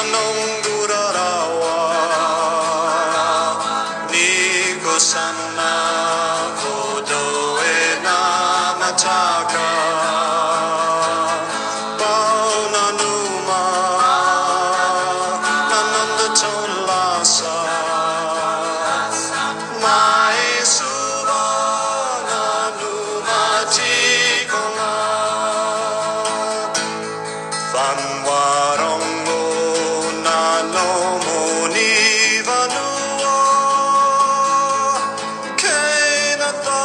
nanongurarawa Nigo sana kodoe na mataka Pauna numa nananda tonlasa Mai subana numa tikona Fanwarongo nano monivanua Kenata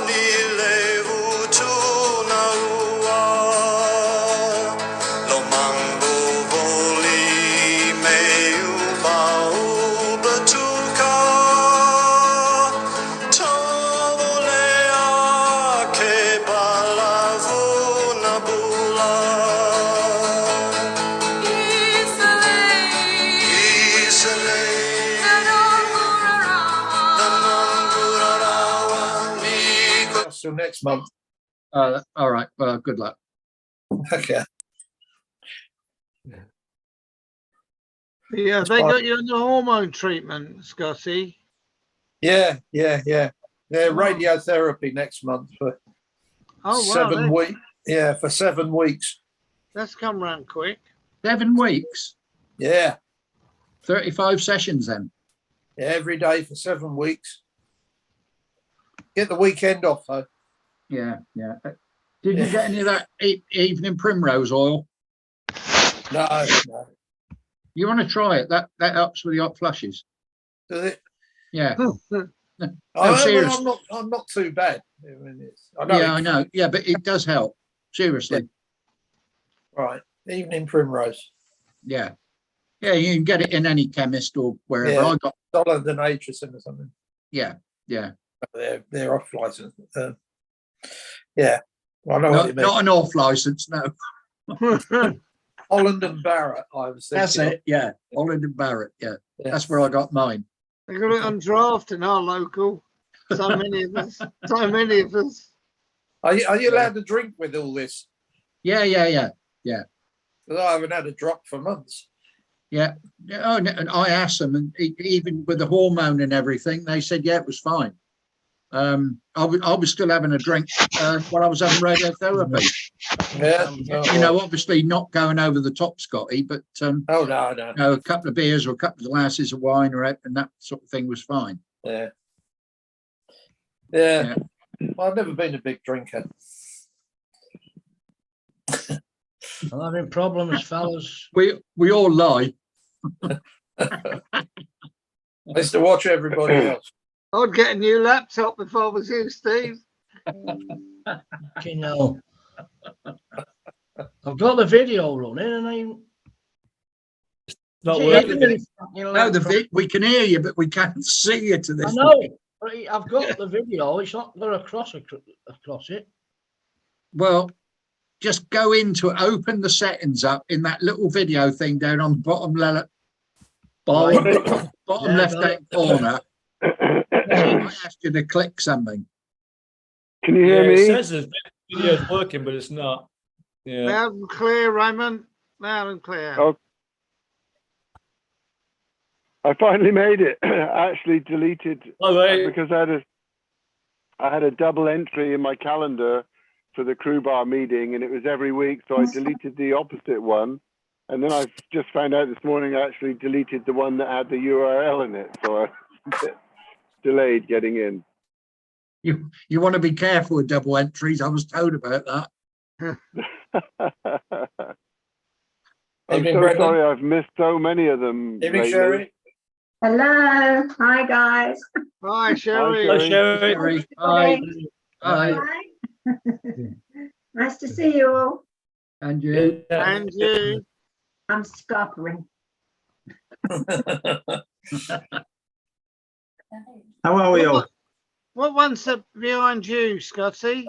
nilevu tunaua Lomango voli meu bau batuka Tovolea ke balavu nabula Till next month. All right. Well, good luck. Okay. Yeah, they got you on the hormone treatment, Scotty. Yeah. They're radiotherapy next month for Oh, wow. 7 weeks. Yeah, for 7 weeks. That's come round quick. 7 weeks, Yeah. 35 sessions then. Every day for 7 weeks. Get the weekend off though. Yeah. Did you get any of that evening primrose oil? No. You want to try it? That helps with the hot flushes. Does it? Yeah. Well, I'm not too bad. I mean, I know. Yeah, but it does help. Seriously. Right. Evening primrose. Yeah. Yeah, you can get it in any chemist or wherever. Yeah. I got. Solid and Atricin or something. Yeah. They're off license. Yeah. Well, I know what you mean. Not an off license, no. Holland and Barrett, I was thinking. That's it. Yeah. Holland and Barrett. Yeah. Yeah. That's where I got mine. They got it on draft in our local. So many of us. Are you allowed to drink with all this? Yeah. 'Cause I haven't had a drop for months. Yeah. Oh, and I asked them, and even with the hormone and everything, they said, yeah, it was fine. I was still having a drink while I was having radiotherapy. Yeah. Obviously not going over the top, Scotty, but No. a couple of beers or a couple of glasses of wine and that sort of thing was fine. Yeah. Well, I've never been a big drinker. I'm having problems, fellas. We all lie. I used to watch everybody else. I'd get a new laptop if I was you, Steve. You know, I've got the video running, and I'm Not See, working. No, we can hear you, but we can't see you to this. I know, but I've got the video. It's not going to cross it. Well, just go into it, open the settings up in that little video thing down on the bottom left-hand corner. I asked you to click something. Can you hear me? It says the video's working, but it's not. Yeah. Loud and clear, Raymond. Loud and clear. Oh, I finally made it. I actually deleted because I had a double entry in my calendar for the crew bar meeting, and it was every week, so I deleted the opposite one. And then I just found out this morning I actually deleted the one that had the URL in it, so I delayed getting in. You want to be careful with double entries. I was told about that. I'm so sorry, I've missed so many of them. Evening, Sherry. Hello. Hi, guys. Hi, Sherry. Hi, Sherry. Hi. Hi. Nice to see you all. And you. And you. I'm scarpering. How are we all? What one's behind you, Scotty?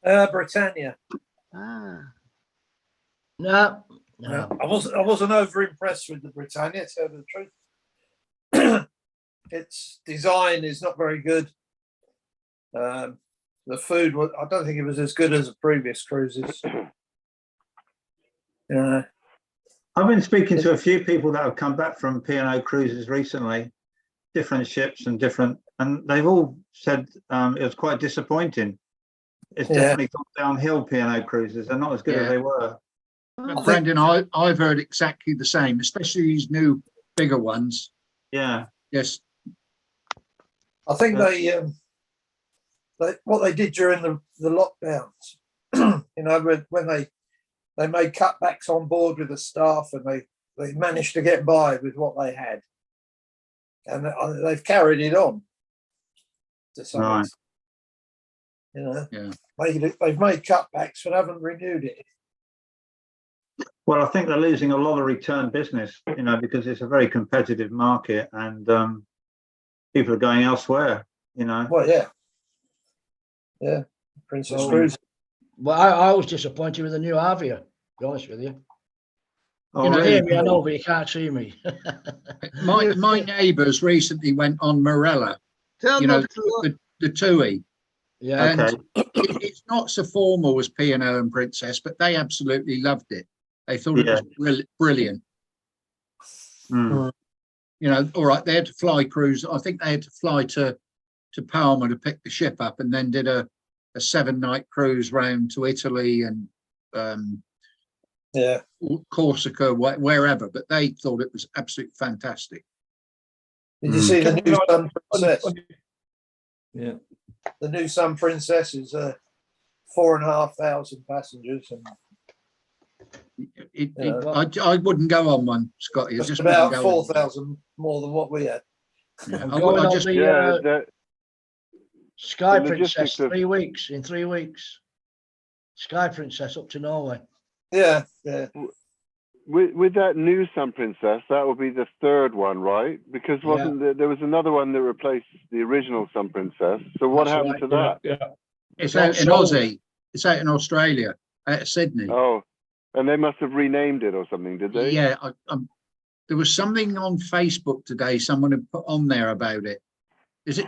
Britannia. Ah. No. I wasn't over impressed with the Britannia, to tell you the truth. Its design is not very good. The food was, I don't think it was as good as the previous cruises. I've been speaking to a few people that have come back from P&O cruises recently, different ships and they've all said it was quite disappointing. It's definitely gone downhill, P&O cruises. They're not as good as they were. Brendan, I've heard exactly the same, especially these new bigger ones. Yeah. Yes. I think what they did during the lockdowns, you know, when they made cutbacks on board with the staff, and they managed to get by with what they had, and they've carried it on to some extent. You know, they've made cutbacks but haven't renewed it. Well, I think they're losing a lot of return business, you know, because it's a very competitive market, and people are going elsewhere, you know. Well, yeah, Princess Cruise. Well, I was disappointed with the new Avia, to be honest with you. Oh, You know, really? hear me, I know, but you can't see me. My neighbours recently went on Morella, you know, the TUI. Yeah. And it's not so formal as P&O and Princess, but they absolutely loved it. They thought it was brilliant. Mm. You know, all right, they had to fly cruise. I think they had to fly to Palma to pick the ship up, and then did a 7-night cruise round to Italy and Corsica, wherever. But they thought it was absolutely fantastic. Did you see the new Sun Princess? Yeah. The new Sun Princess is 4,500 passengers, and I wouldn't go on one, Scotty. it's about 4,000 more than what we had. Sky Princess, 3 weeks, in 3 weeks. Sky Princess up to Norway. Yeah. With that new Sun Princess, that will be the third one, right? Because there was another one that replaced the original Sun Princess. So what happened to that? Yeah. It's out in Aussie. It's out in Australia, out of Sydney. Oh, and they must have renamed it or something, did they? Yeah, there was something on Facebook today. Someone had put on there about it. Is it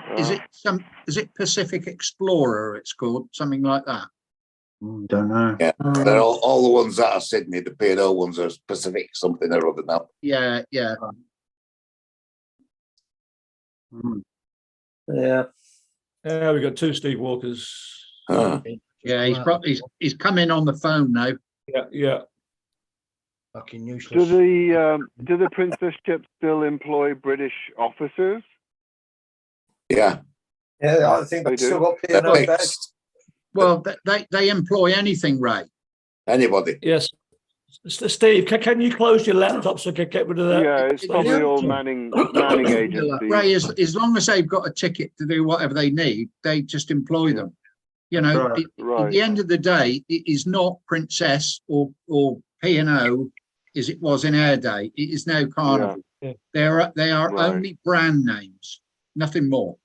Pacific Explorer? It's called something like that. Don't know. Yeah, they're all the ones that are Sydney. The P&O ones are Pacific something or other now. Yeah. Yeah, we got 2 Steve Walkers. Yeah, he's come in on the phone now. Yeah. Fucking useless. Do the Princess ships still employ British officers? Yeah. I think they've still got P&O badge. Well, they employ anything, Ray. Anybody. Yes. Steve, can you close your laptop so I can get rid of that? Yeah, it's probably all manning agencies. Ray, as long as they've got a ticket to do whatever they need, they just employ them. You know, at the end of the day, it is not Princess or P&O as it was in our day. It is now Carnival. Yeah. They are only brand names, nothing more.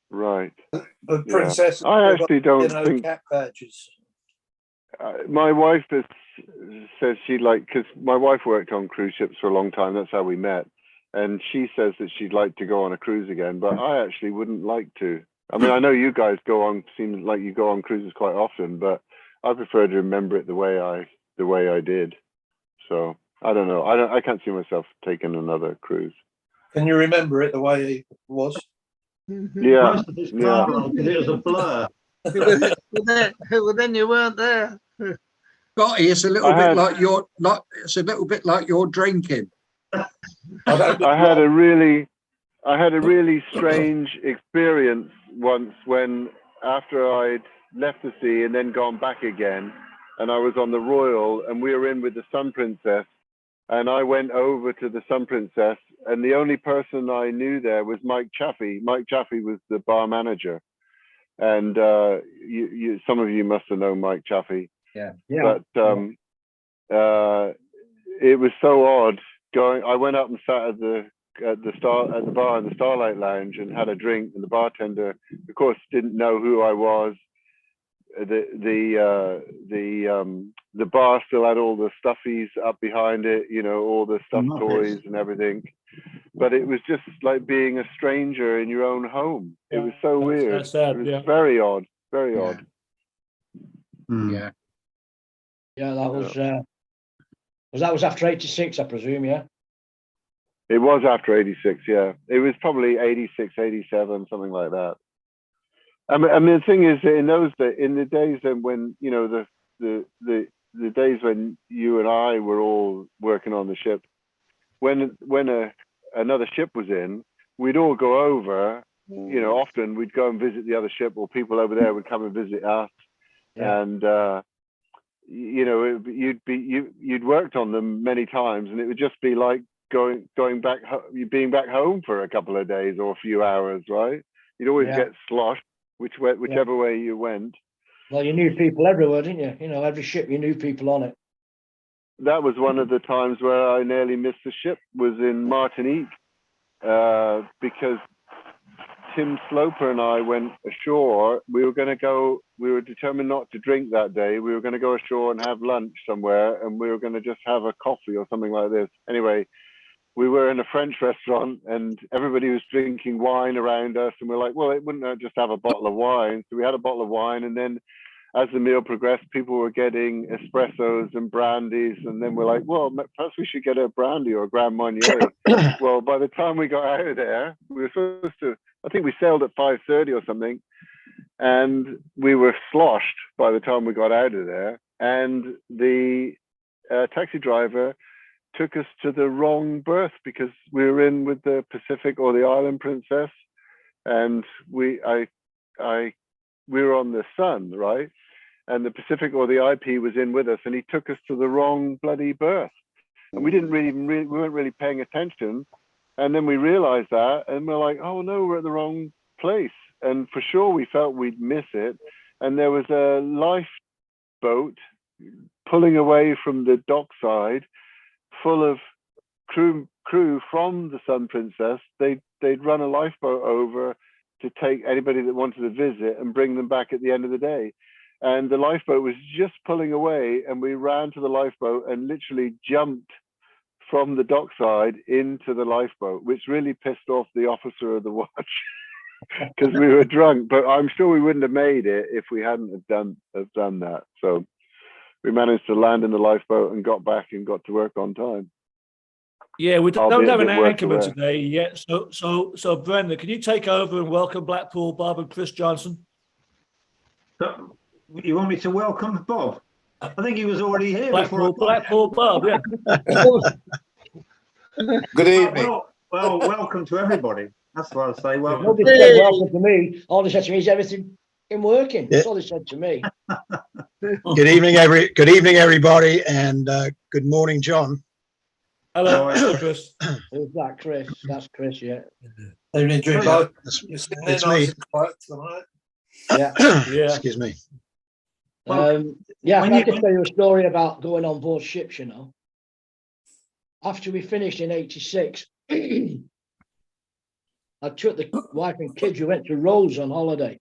Right. The Princess. I actually don't think cat badges. My wife says because my wife worked on cruise ships for a long time. That's how we met, and she says that she'd like to go on a cruise again. But I actually wouldn't like to. I mean, I know you guys seem like you go on cruises quite often, but I prefer to remember it the way I did. So I don't know. I can't see myself taking another cruise. Can you remember it the way it was? Yeah. It was a blur. Well, then you weren't there. Scotty, it's a little bit like you're drinking. I had a really strange experience once when after I'd left the sea and then gone back again, and I was on the Royal and we were in with the Sun Princess, and I went over to the Sun Princess, and the only person I knew there was Mike Chaffee. Mike Chaffee was the bar manager, and some of you must have known Mike Chaffee. Yeah. But it was so odd going. I went up and sat at the bar in the Starlight Lounge and had a drink, and the bartender, of course, didn't know who I was. The bar still had all the stuffies up behind it, you know, all the stuffed toys and everything. But it was just like being a stranger in your own home. It was so weird. That's sad, it was very odd, very odd. Yeah. Yeah, that was Because that was after 86, I presume, yeah? It was after 86, yeah. It was probably 86, 87, something like that. I mean, the thing is, in the days when, you know, the days when you and I were all working on the ship, when another ship was in, we'd all go over, you know, often we'd go and visit the other ship, or people over there would come and visit us. Yeah. And, you know, you'd worked on them many times, and it would just be like being back home for a couple of days or a few hours, right? You'd always get sloshed, whichever way you went. Well, you knew people everywhere, didn't you? You know, every ship, you knew people on it. That was one of the times where I nearly missed the ship, was in Martinique, because Tim Sloper and I went ashore. We were determined not to drink that day. We were going to go ashore and have lunch somewhere, and we were going to just have a coffee or something like this. Anyway, we were in a French restaurant, and everybody was drinking wine around us, and we're like, well, it wouldn't just have a bottle of wine. So we had a bottle of wine, and then as the meal progressed, people were getting espressos and brandies, and then we're like, well, perhaps we should get a brandy or a Grand Marnier. Well, by the time we got out of there, we were supposed to, I think we sailed at 5:30 or something, and we were sloshed by the time we got out of there. And the taxi driver took us to the wrong berth, because we were in with the Pacific or the Island Princess, and we were on the Sun, right? And the Pacific or the IP was in with us, and he took us to the wrong bloody berth, and we weren't really paying attention. And then we realized that, and we're like, oh no, we're at the wrong place. And for sure we felt we'd miss it. And there was a lifeboat pulling away from the dockside, full of crew from the Sun Princess. They'd run a lifeboat over to take anybody that wanted to visit and bring them back at the end of the day. And the lifeboat was just pulling away, and we ran to the lifeboat and literally jumped from the dockside into the lifeboat, which really pissed off the officer of the watch, because we were drunk. But I'm sure we wouldn't have made it if we hadn't have done that. So we managed to land in the lifeboat and got back and got to work on time. Yeah, we don't have an anchorman today yet. So Brenda, can you take over and welcome Blackpool Bob and Chris Johnson? You want me to welcome Bob? I think he was already here before. Blackpool Bob, yeah. Good evening. Well, welcome to everybody. That's what I say. Welcome. Nobody said welcome to me. All they said to me is everything in working. That's all they said to me. Good evening, everybody, and good morning, John. Hello, Chris. Who's that, Chris? That's Chris, yeah. Evening, Drew. It's me. Yeah. Yeah. Excuse me. Yeah, I can tell you a story about going on board ships, you know. After we finished in 86, I took the wife and kids. We went to Rhodes on holiday.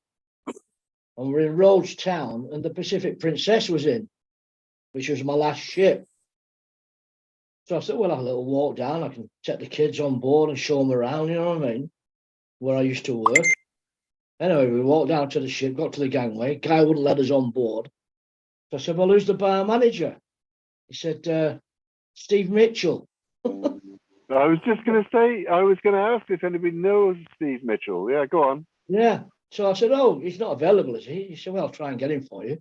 And we're in Rhodes town, and the Pacific Princess was in, which was my last ship. So I said, we'll have a little walk down. I can take the kids on board and show them around, you know what I mean, where I used to work. Anyway, we walked down to the ship, got to the gangway. Guy wouldn't let us on board. So I said, well, who's the bar manager? He said, Steve Mitchell. I was just going to say, I was going to ask if anybody knows Steve Mitchell. Yeah, go on. Yeah. So I said, oh, he's not available, is he? He said, well, I'll try and get him for you.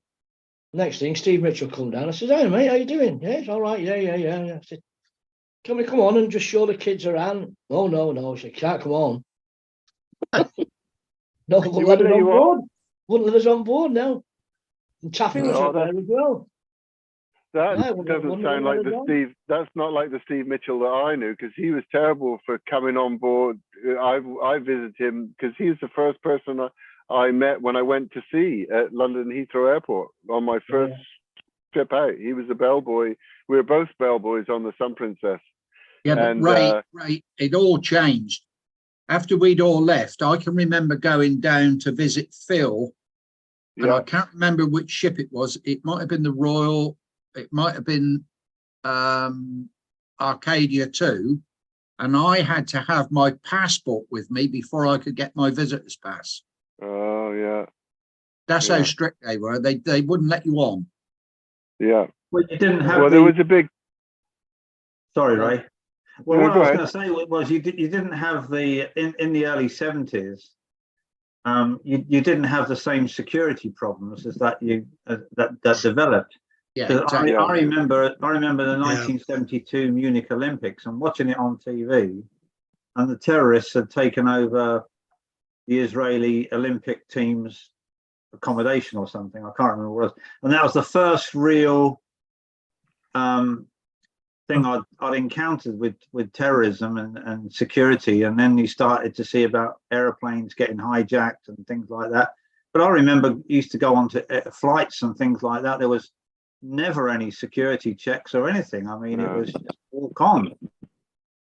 Next thing, Steve Mitchell come down. I said, hey, mate, how you doing? Yeah, it's all right. Yeah. I said, can we come on and just show the kids around? Oh, no. He said, can't come on. No, wouldn't let us on board. Wouldn't let us on board now. And Taffy was up there as well. That doesn't sound like the Steve. That's not like the Steve Mitchell that I knew, because he was terrible for coming on board. I visited him because he was the first person I met when I went to sea at London Heathrow Airport on my first trip out. He was a bellboy. We were both bellboys on the Sun Princess. Yeah, but Ray, it all changed. After we'd all left, I can remember going down to visit Phil, and I can't remember which ship it was. It might have been the Royal, it might have been Arcadia 2, and I had to have my passport with me before I could get my visitor's pass. Oh, yeah. That's how strict they were. They wouldn't let you on. Yeah. Well, you didn't have there was a big... Sorry, Ray. Well, No, what I go was ahead. going to say was you didn't have the in the early 70s. You didn't have the same security problems as that that developed. Yeah, 'Cause exactly. I remember the 1972 Munich Olympics and watching it on TV, and the terrorists had taken over the Israeli Olympic team's accommodation or something. I can't remember what it was. And that was the first real thing I'd encountered with terrorism and security. And then you started to see about airplanes getting hijacked and things like that. But I remember used to go on to flights and things like that. There was never any security checks or anything. I mean, it was just walk on.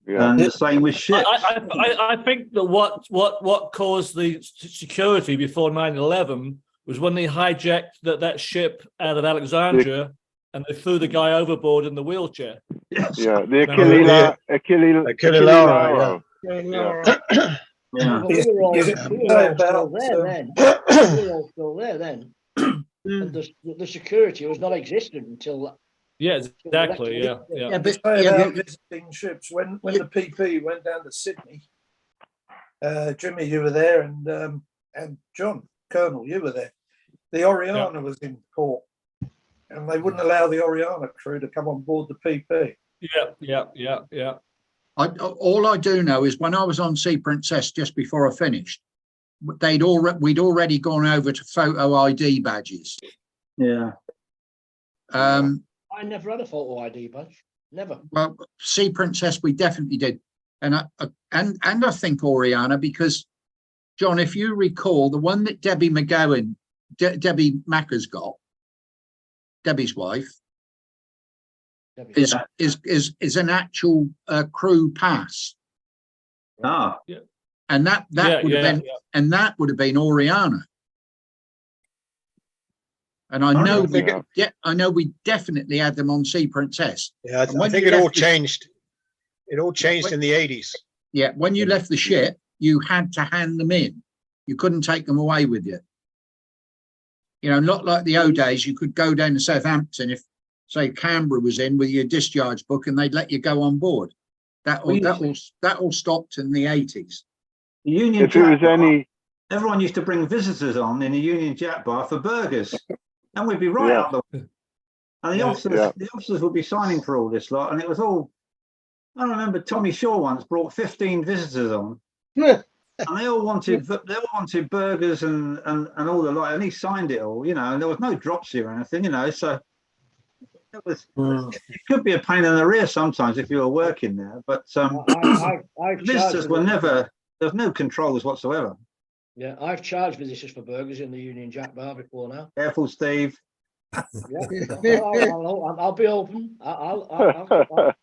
Yeah. And the same with ships. I think that what caused the security before 9/11 was when they hijacked that ship out of Alexandria and they threw the guy overboard in the wheelchair. Yeah, the Achille Lauro. Yeah. Yeah. We were all Yeah. still there then. We were all still there then. And the security was non-existent until. Yeah, exactly. Yeah, yeah. Yeah, but about visiting ships when the PP went down to Sydney. Jimmy, you were there, and John Colonel, you were there. The Oriana was in port, and they wouldn't allow the Oriana crew to come on board the PP. Yeah. All I do know is when I was on Sea Princess just before I finished, we'd already gone over to photo ID badges. Yeah. I never had a photo ID badge. Never. Well, Sea Princess, we definitely did, and I think Oriana, because John, if you recall, the one that Debbie McGowan, Debbie Macker's got, Debbie's wife, is an actual crew pass. Ah. Yeah. And that would have been Oriana. And I know we definitely had them on Sea Princess. Yeah, I think it all changed. It all changed in the 80s. Yeah, when you left the ship, you had to hand them in. You couldn't take them away with you. You know, not like the old days. You could go down to Southampton if, say, Canberra was in with your discharge book, and they'd let you go on board. That all stopped in the 80s. The Union If it was any, everyone used to bring visitors on in the Union Jack bar for burgers, and we'd be right out the. And the officers would be signing for all this lot, and it was all. I remember Tommy Shaw once brought 15 visitors on, and they all wanted burgers and all the lot, and he signed it all, you know, and there was no dropsy or anything, you know, so it was. It could be a pain in the rear sometimes if you were working there, but visitors were never. There's no controls whatsoever. Yeah, I've charged visitors for burgers in the Union Jack bar before now. Careful, Steve. Yeah. I'll be open. Are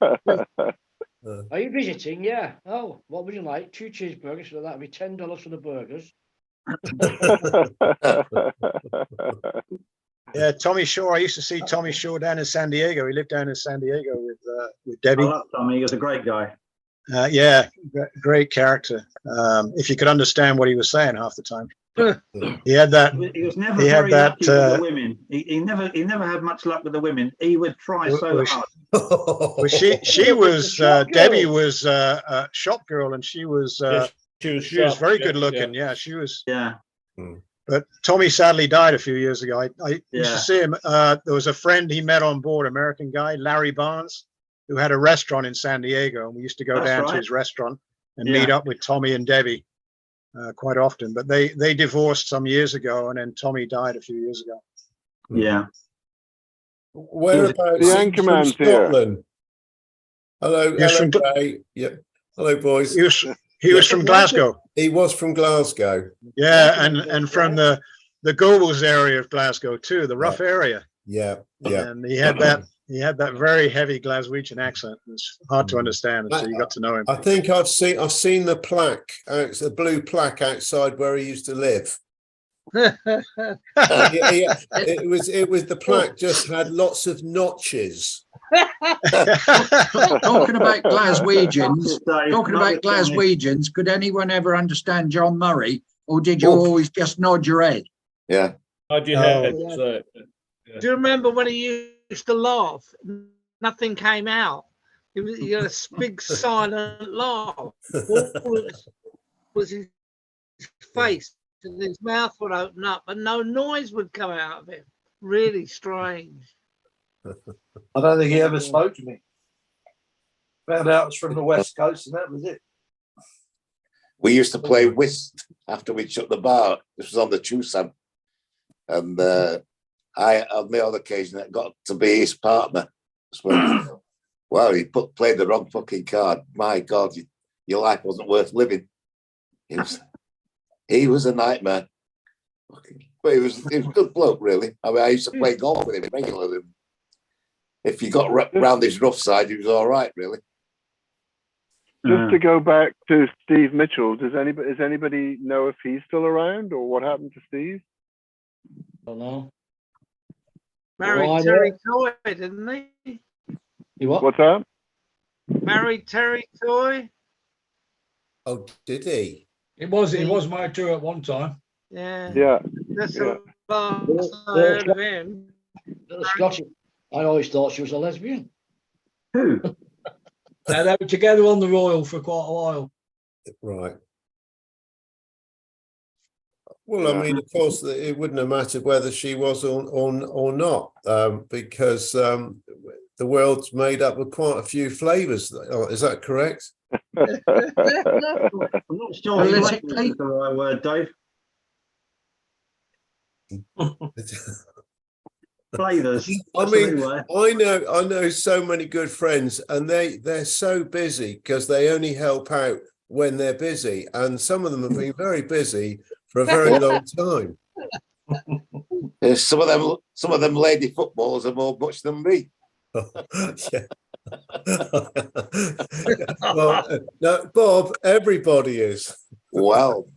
you visiting? Yeah. Oh, what would you like? 2 cheeseburgers, so that'll be $10 for the burgers. Yeah, Tommy Shaw. I used to see Tommy Shaw down in San Diego. He lived down in San Diego with Debbie. I love Tommy. He was a great guy. Yeah, great character. If you could understand what he was saying half the time. He had that. He was never very lucky with the women. He never had much luck with the women. He would try so hard. Well, she was Debbie was a shop girl, and she was very good looking. Yeah, she was. Yeah. But Tommy sadly died a few years ago. I used to see him. There was a friend he met on board, American guy, Larry Barnes, who had a restaurant in San Diego, and we used to go down to his restaurant and meet up with Tommy and Debbie quite often. But they divorced some years ago, and then Tommy died a few years ago. Yeah. Whereabouts? The Anchorman's Scotland. Hello, Gray. Yep. Hello, boys. He was from Glasgow. He was from Glasgow. Yeah, and from the Gobles area of Glasgow too, the rough area. Yeah. And he had that very heavy Glaswegian accent. It's hard to understand until you got to know him. I think I've seen the plaque, the blue plaque outside where he used to live. It was the plaque just had lots of notches. Talking about Glaswegians, could anyone ever understand John Murray, or did you always just nod your head? Yeah. Nod your head. Do you remember when he used to laugh? Nothing came out. He had a big silent laugh. All was his face, and his mouth would open up, and no noise would come out of it. Really strange. I don't think he ever spoke to me. Found out it was from the West Coast, and that was it. We used to play whist after we shut the bar. This was on the Chusan. And I, on the other occasion, it got to be his partner. Well, he played the wrong fucking card. My God, your life wasn't worth living. He was a nightmare. But he was a good bloke, really. I mean, I used to play golf with him regularly. If you got round his rough side, he was all right, really. Just to go back to Steve Mitchell, does anybody know if he's still around or what happened to Steve? I don't know. Married Terry Toy, didn't he? You what? What's that? Married Terry Toy. Oh, did he? He was married to her at one time. Yeah. Yeah. That's the last I heard of him. Scottish. I always thought she was a lesbian. Who? They were together on the Royal for quite a while. Right. Well, I mean, of course, it wouldn't have mattered whether she was or not, because the world's made up of quite a few flavours. Is that correct? I'm not sure if lesbian is the right word, Dave. Flavours. I mean, I know so many good friends, and they're so busy because they only help out when they're busy, and some of them have been very busy for a very long time. Some of them lady footballers are more butch than me. Yeah. Well, no, Bob, everybody is. Well.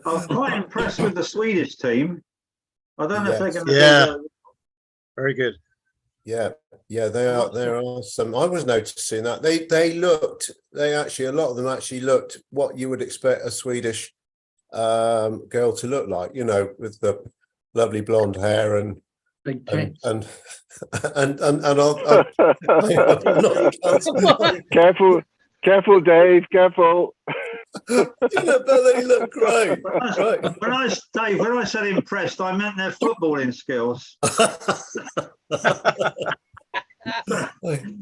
I'm quite impressed with the Swedish team. I don't know if they're going to. Yeah, very good. Yeah, they are. There are some. I was noticing that they actually, a lot of them actually looked what you would expect a Swedish girl to look like. You know, with the lovely blonde hair and big tits. and Careful, Dave. Careful. But they look great. Right. When I said impressed, I meant their footballing skills.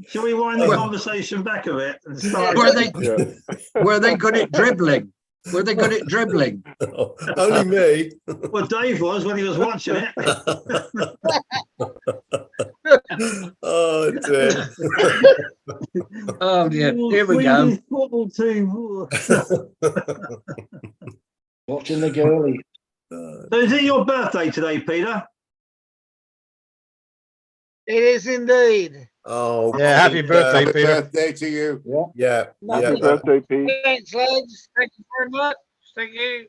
Shall we wind the conversation back a bit and start? Were they good at dribbling? Were they good at dribbling? Only me. Well, Dave was when he was watching it. Oh dear. Oh dear. Here we go. Football team. Watching the girlie. So is it your birthday today, Peter? It is indeed. Oh yeah! Happy birthday, Happy Peter. birthday to you. Yeah. Happy birthday, Pete. Thanks, lads. Thank you very much. Thank you.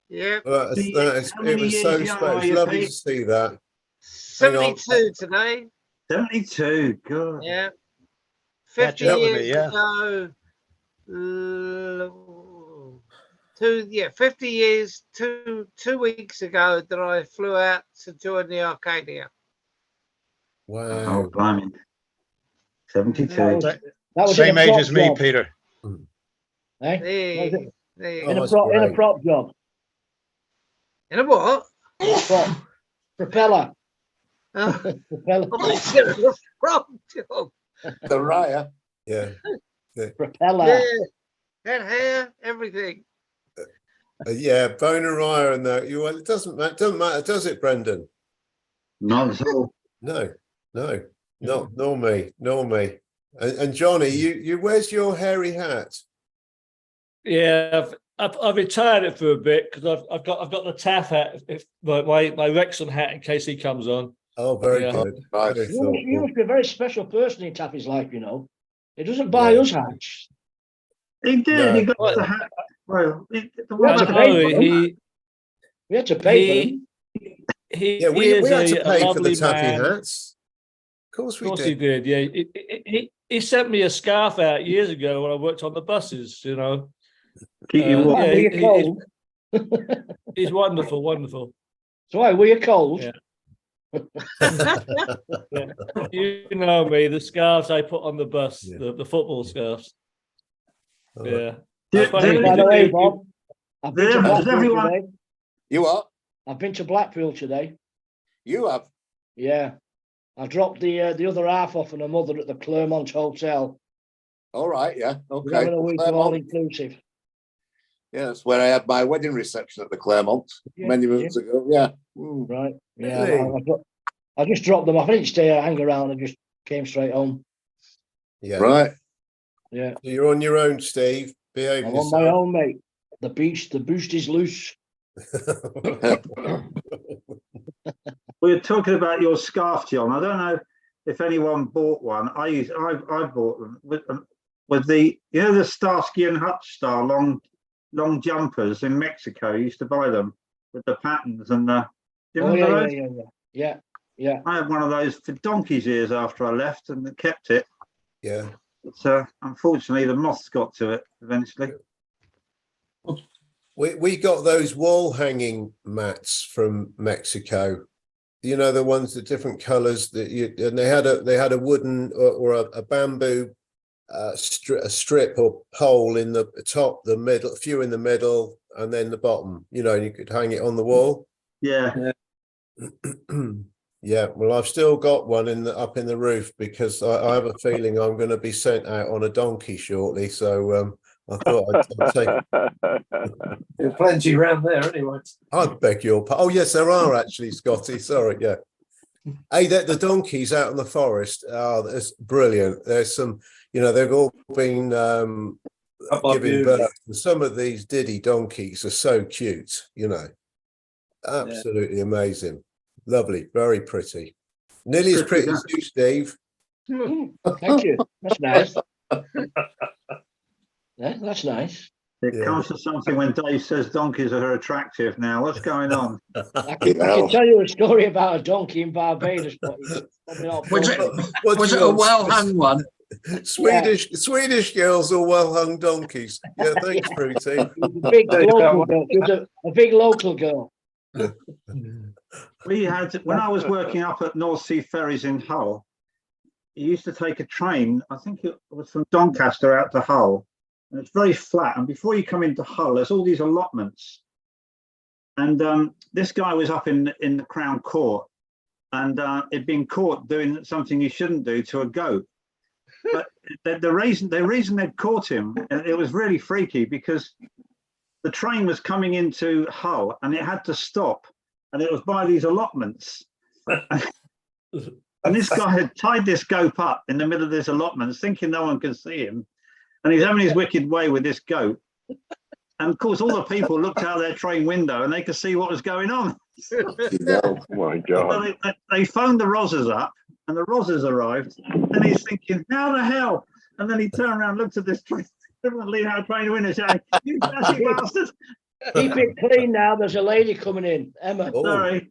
Yeah. Well, it was so special. It's lovely to see that. 72 today. 72. Good. Yeah. 50 years ago. 50 years, two weeks ago that I flew out to join the Arcadia. Wow. Oh, blimey. 72. That was Same in a age prop as me, job. Peter. Eh? In a prop job. In a what? Prop. Propeller. Propeller. Prop job. The Raya. Yeah. Propeller. Yeah. Head hair, everything. Yeah, Bonariah and that. It doesn't matter, does it, Brendan? Not at all. No, nor me. And Johnny, you where's your hairy hat? Yeah, I've retired it for a bit because I've got the Taff hat, my Wrexham hat in case he comes on. Oh, very good. You must be a very special person in Taffy's life, you know. He doesn't buy us hats. He did. No. He got the hat. Well, we had to pay for them. We had to pay for the Taffy hats. Of course he did. Yeah, he sent me a scarf out years ago when I worked on the buses. You know, keep you warm. He's wonderful. So, were you cold? Yeah. You know me, the scarves I put on the bus, Yeah. the football scarves. Yeah. Did- Funny, did- By the you- way, you- Bob, I've been to Does Blackpool everyone- today. You what? I've been to Blackpool today. You have? Yeah. I dropped the other half off and her mother at the Clermont Hotel. All right, yeah. We're Okay. having a week of all Claremont. inclusive. Yeah, that's where I had my wedding reception at the Claremont Yeah, many months ago. Yeah. Mm. Right. Yeah. Really? I just dropped them off. I didn't stay hang around. I just came straight home. Yeah. Right. Yeah. You're on your own, Steve. Behave I'm yourself. on my own, mate. The boost is loose. We were talking about your scarf, John. I don't know if anyone bought one. I bought them with the, you know, the Starsky and Hutch style long jumpers in Mexico. You used to buy them with the patterns and the. Do you Oh, remember yeah, those? yeah. I had one of those for donkey's years after I left and kept it. Yeah. But unfortunately, the moths got to it eventually. We got those wall hanging mats from Mexico. You know, the ones that different colors that you, and they had a wooden or a bamboo a strip or pole in the top, the middle, a few in the middle, and then the bottom. You know, and you could hang it on the wall. Yeah. Yeah, well, I've still got one up in the roof because I have a feeling I'm going to be sent out on a donkey shortly. So I thought I'd take. There's plenty around there anyway. I beg your pardon. Oh, yes, there are actually, Scotty. Sorry, yeah. Hey, the donkeys out in the forest. Oh, that's brilliant. There's some, you know, they've all been giving birth. And some of these diddy donkeys are so cute, you know. Absolutely amazing. Lovely, very pretty. Nearly as pretty as you, Steve. Thank you. That's nice. Yeah, that's nice. It comes to something when Dave says donkeys are attractive now. What's going on? I can tell you a story about a donkey in Barbados. But Was it a well-hung one? Swedish girls or well-hung donkeys. Yeah, thanks, Fruity. A big local girl. She was a big local girl. We had, when I was working up at North Sea Ferries in Hull, you used to take a train, I think it was from Doncaster out to Hull, and it's very flat. And before you come into Hull, there's all these allotments. And this guy was up in the Crown Court, and he'd been caught doing something he shouldn't do to a goat. But the reason they'd caught him, it was really freaky because the train was coming into Hull and it had to stop, and it was by these allotments. And this guy had tied this goat up in the middle of this allotments, thinking no one could see him. And he's having his wicked way with this goat. And of course, all the people looked out their train window and they could see what was going on. Oh my God. So they phoned the Rozzers up, and the Rozzers arrived. And he's thinking, how the hell? And then he turned around, looked at this train, leaned out train window, saying, you dirty bastard. Keep it clean now. There's a lady coming in, Emma. Oh. Sorry.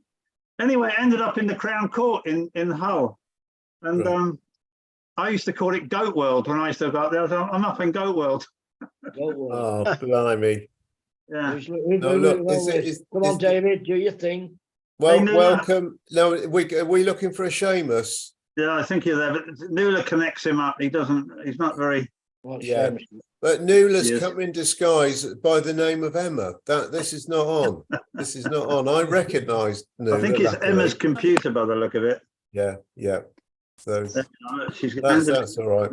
Anyway, ended up in the Crown Court in Hull. And Right. I used to call it Goat World when I used to go up there. I'm up in Goat World. Oh, blimey. Yeah. No, look, Come on, David, do your thing. Well, Hey, Nuala. welcome. No, are we looking for a Seamus? Yeah, I think he's there, but Nuala connects him up. He's not very. Yeah. But Nuala's Yes. come in disguise by the name of Emma. This is not on. This is not on. I recognised Nuala. I think it's luckily. Emma's computer by the look of it. Yeah, yeah. So She's that's all right.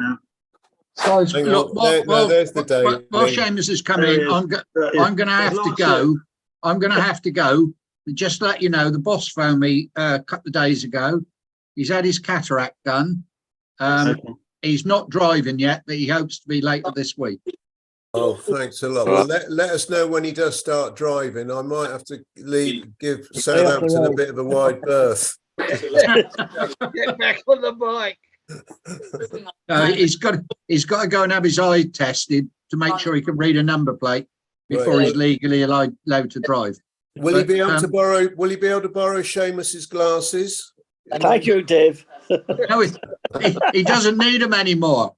Guys, Hang look, on. There's the day. while Seamus is coming in, I'm going to have to go. I'm going to have to go. Just to let you know, the boss phoned me a couple of days ago. He's had his cataract done. He's not driving yet, but he hopes to be later this week. Oh, thanks a lot. Well, let us know when he does start driving. I might have to give Southampton a bit of a wide berth. Get back on the bike. He's got to go and have his eye tested to make sure he can read a number plate before Right. he's legally allowed to drive. Will he be able But, to borrow? Will he be able to borrow Seamus's glasses? Thank you, Dave. No, he doesn't need them anymore.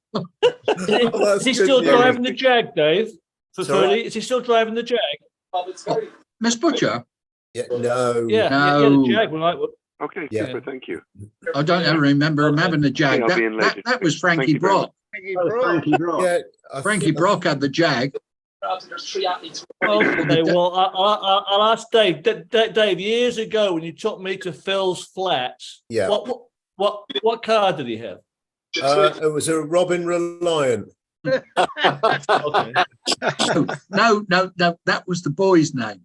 Is he still driving the Jag, Dave? Sorry? Is he still driving the Jag? Miss Butcher? Yeah, no. Yeah, No. the Jag. Okay, Yeah. super. Thank you. I don't ever remember him having a Jag. I'll be That, in that, later. that was Thank Frankie you very Brock. Frankie Brock. Yeah, Frankie Brock had the Jag. Okay, well, I'll ask Dave. Dave, years ago when you took me to Phil's flats, Yeah. what car did he have? It was a Robin Reliant. Okay. No, that was the boy's name.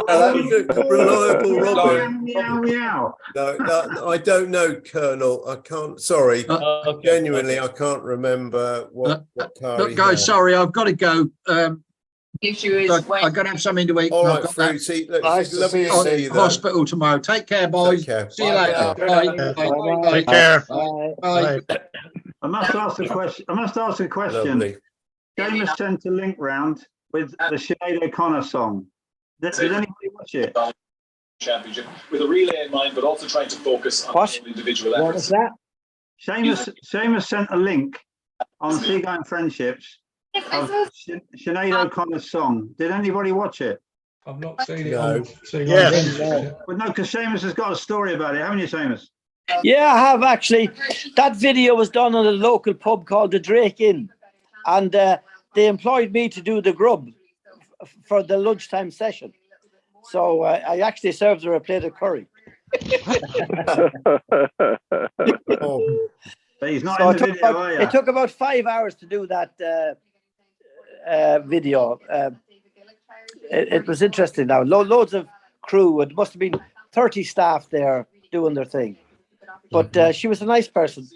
Reliable Robin. Meow, meow. No, I don't know, Colonel. I can't. Sorry, Okay. genuinely, I can't remember what car Look, he guys, had. sorry, I've got to go. I've got to have something to eat. All I've right, got that Fruity. Nice to Lovely see to you. see you. then. hospital tomorrow. Take care, boys. Take care. See you Bye later. for Bye. now. Bye. Take care. Bye. Bye. I must ask a question. Lovely. Seamus sent a link round with the Sinead O'Connor song. Did anybody watch it? Championship with a relay in mind, but also trying to focus on What? individual What efforts. was that? Seamus sent a link on Seagoing Friendships of Sinead O'Connor's song. Did anybody watch it? I've not seen it. No. Yes. Well, no, because Seamus has got a story about it, haven't you, Seamus? Yeah, I have actually. That video was done at a local pub called the Drake Inn, and they employed me to do the grub for the lunchtime session. So I actually served her a plate of curry. Oh, But he's not So in the video, are you? it took about 5 hours to do that video. It was interesting now. Loads of crew. It must have been 30 staff there doing their thing. But she was a nice person.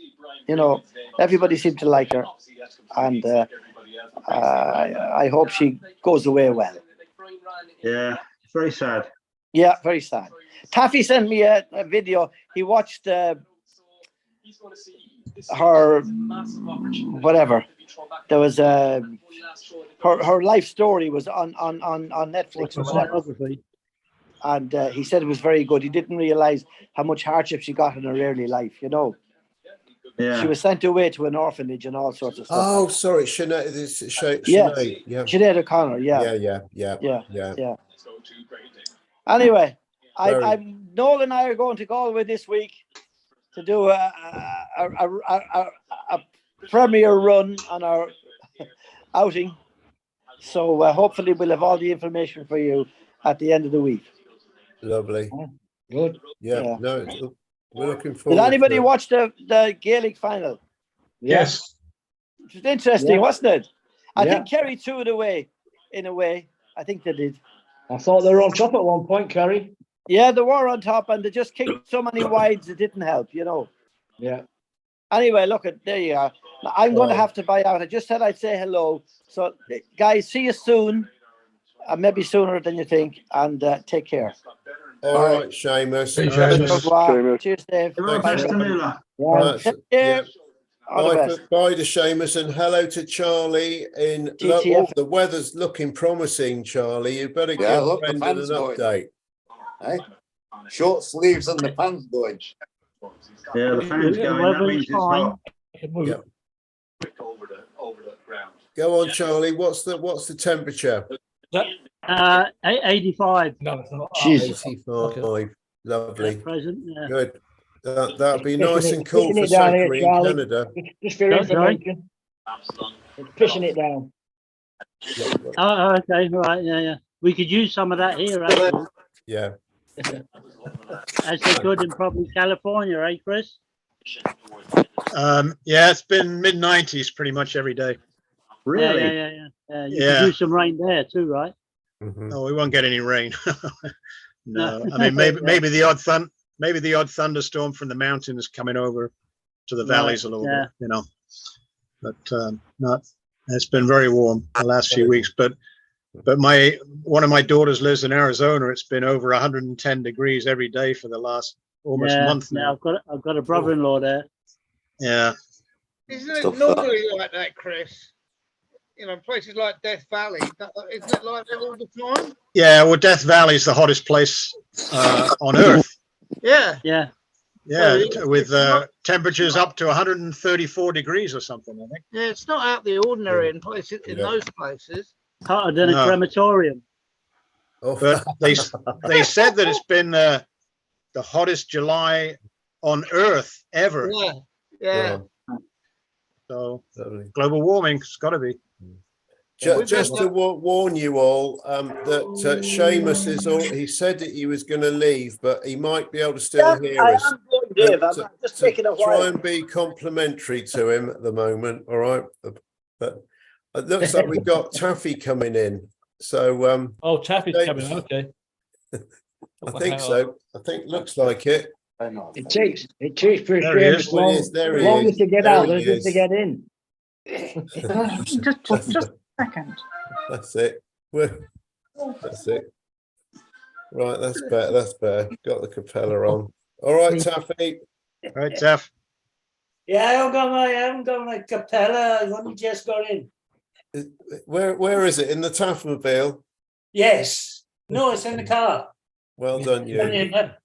You know, everybody seemed to like her. And I hope she goes away well. Yeah, it's very sad. Yeah, very sad. Taffy sent me a video. He watched her, whatever. There was her life story was on Netflix or whatever. And he said it was very good. He didn't realize how much hardship she got in her early life, you know. Yeah. She was sent away to an orphanage and all sorts of stuff. oh, sorry, Sinead. This is Yeah. Sinead. Yeah. Sinead O'Connor, yeah. Yeah. Anyway, Very- Noel and I are going to Galway this week to do a premier run on our outing. So hopefully we'll have all the information for you at the end of the week. Lovely. Good. Yeah. No, we're looking forward. Did anybody to it. watch the Gaelic final? Yes. It was interesting, Yeah. wasn't it? I Yeah. think Kerry threw it away, in a way. I think they did. I thought they were on top at one point, Kerry. Yeah, they were on top and they just kicked so many wides it didn't help, you know. Yeah. Anyway, look, there you are. I'm going to Oh. have to buy out. I just said I'd say hello. So, guys, see you soon. Maybe sooner than you think. And take care. All right, Seamus. Hey, Seamus. Au revoir. Seamus. Cheers, Dave. Everyone, Bye. best to Mula. That's- Take care. yeah. All the Bye, best. bye to Seamus and hello to Charlie. GTF. The weather's looking promising, Charlie. You better Yeah, give look, the Brendan an fans going. update. Hey? Short sleeves and the pants going. Yeah, the fan's going. That means it's hot. Yeah. Go on, Charlie. What's the temperature? 85 No, it's not. Jesus. 85. Lovely. at present. Yeah. Good. That'll be It's nice pissing and cool it for down here, Sackery in Charlie. Canada. Just for your Sorry? information. It's pushing it down. Oh, okay, right, yeah. We could use some of that here, actually, Yeah. as they could in probably California, eh, Chris? Yeah, it's been mid-90s pretty much every day. Really? Yeah. You Yeah. could use some rain there too, right? Mhm. Oh, we won't get any rain. No, No. I mean maybe the odd thunderstorm from the mountains coming over to the valleys a little yeah. bit, you know. But not. It's been very warm the last few weeks. But one of my daughters lives in Arizona. It's been over 110 degrees every day for the last almost month Yeah, now. I've got a brother-in-law there. Yeah. Isn't it Stuff normally like that, Chris? You know, places like Death Valley, isn't it like that all the time? Yeah, well, Death Valley is the hottest place on Earth. Yeah. Yeah. Yeah, Well, with temperatures up to 134 degrees or something, I think. Yeah, it's not out the ordinary in places in Yeah. those places. Hotter than a No. crematorium. Oh, But they said that the hottest July on Earth ever. Yeah, yeah. So global warming's got to be. Just to warn you all that Seamus is all. He said that he was going to leave, but he might be able to still hear I us. am going, Dave. I'm just taking a while. Try and be complimentary to him at the moment. All right, but it looks like we've got Taffy coming in. So oh, Taffy's coming. Okay. I think so. I think looks like it. It takes for There he is. longer to get out than it is to get in. just a second. That's it. That's it. Right, that's better. That's better. Got the capella on. All right, Taffy. All right, Taff. Yeah, I haven't got my capella. I've only just got in. Where is it? In the Taffmobile? Yes. No, it's in the car. Well done, you.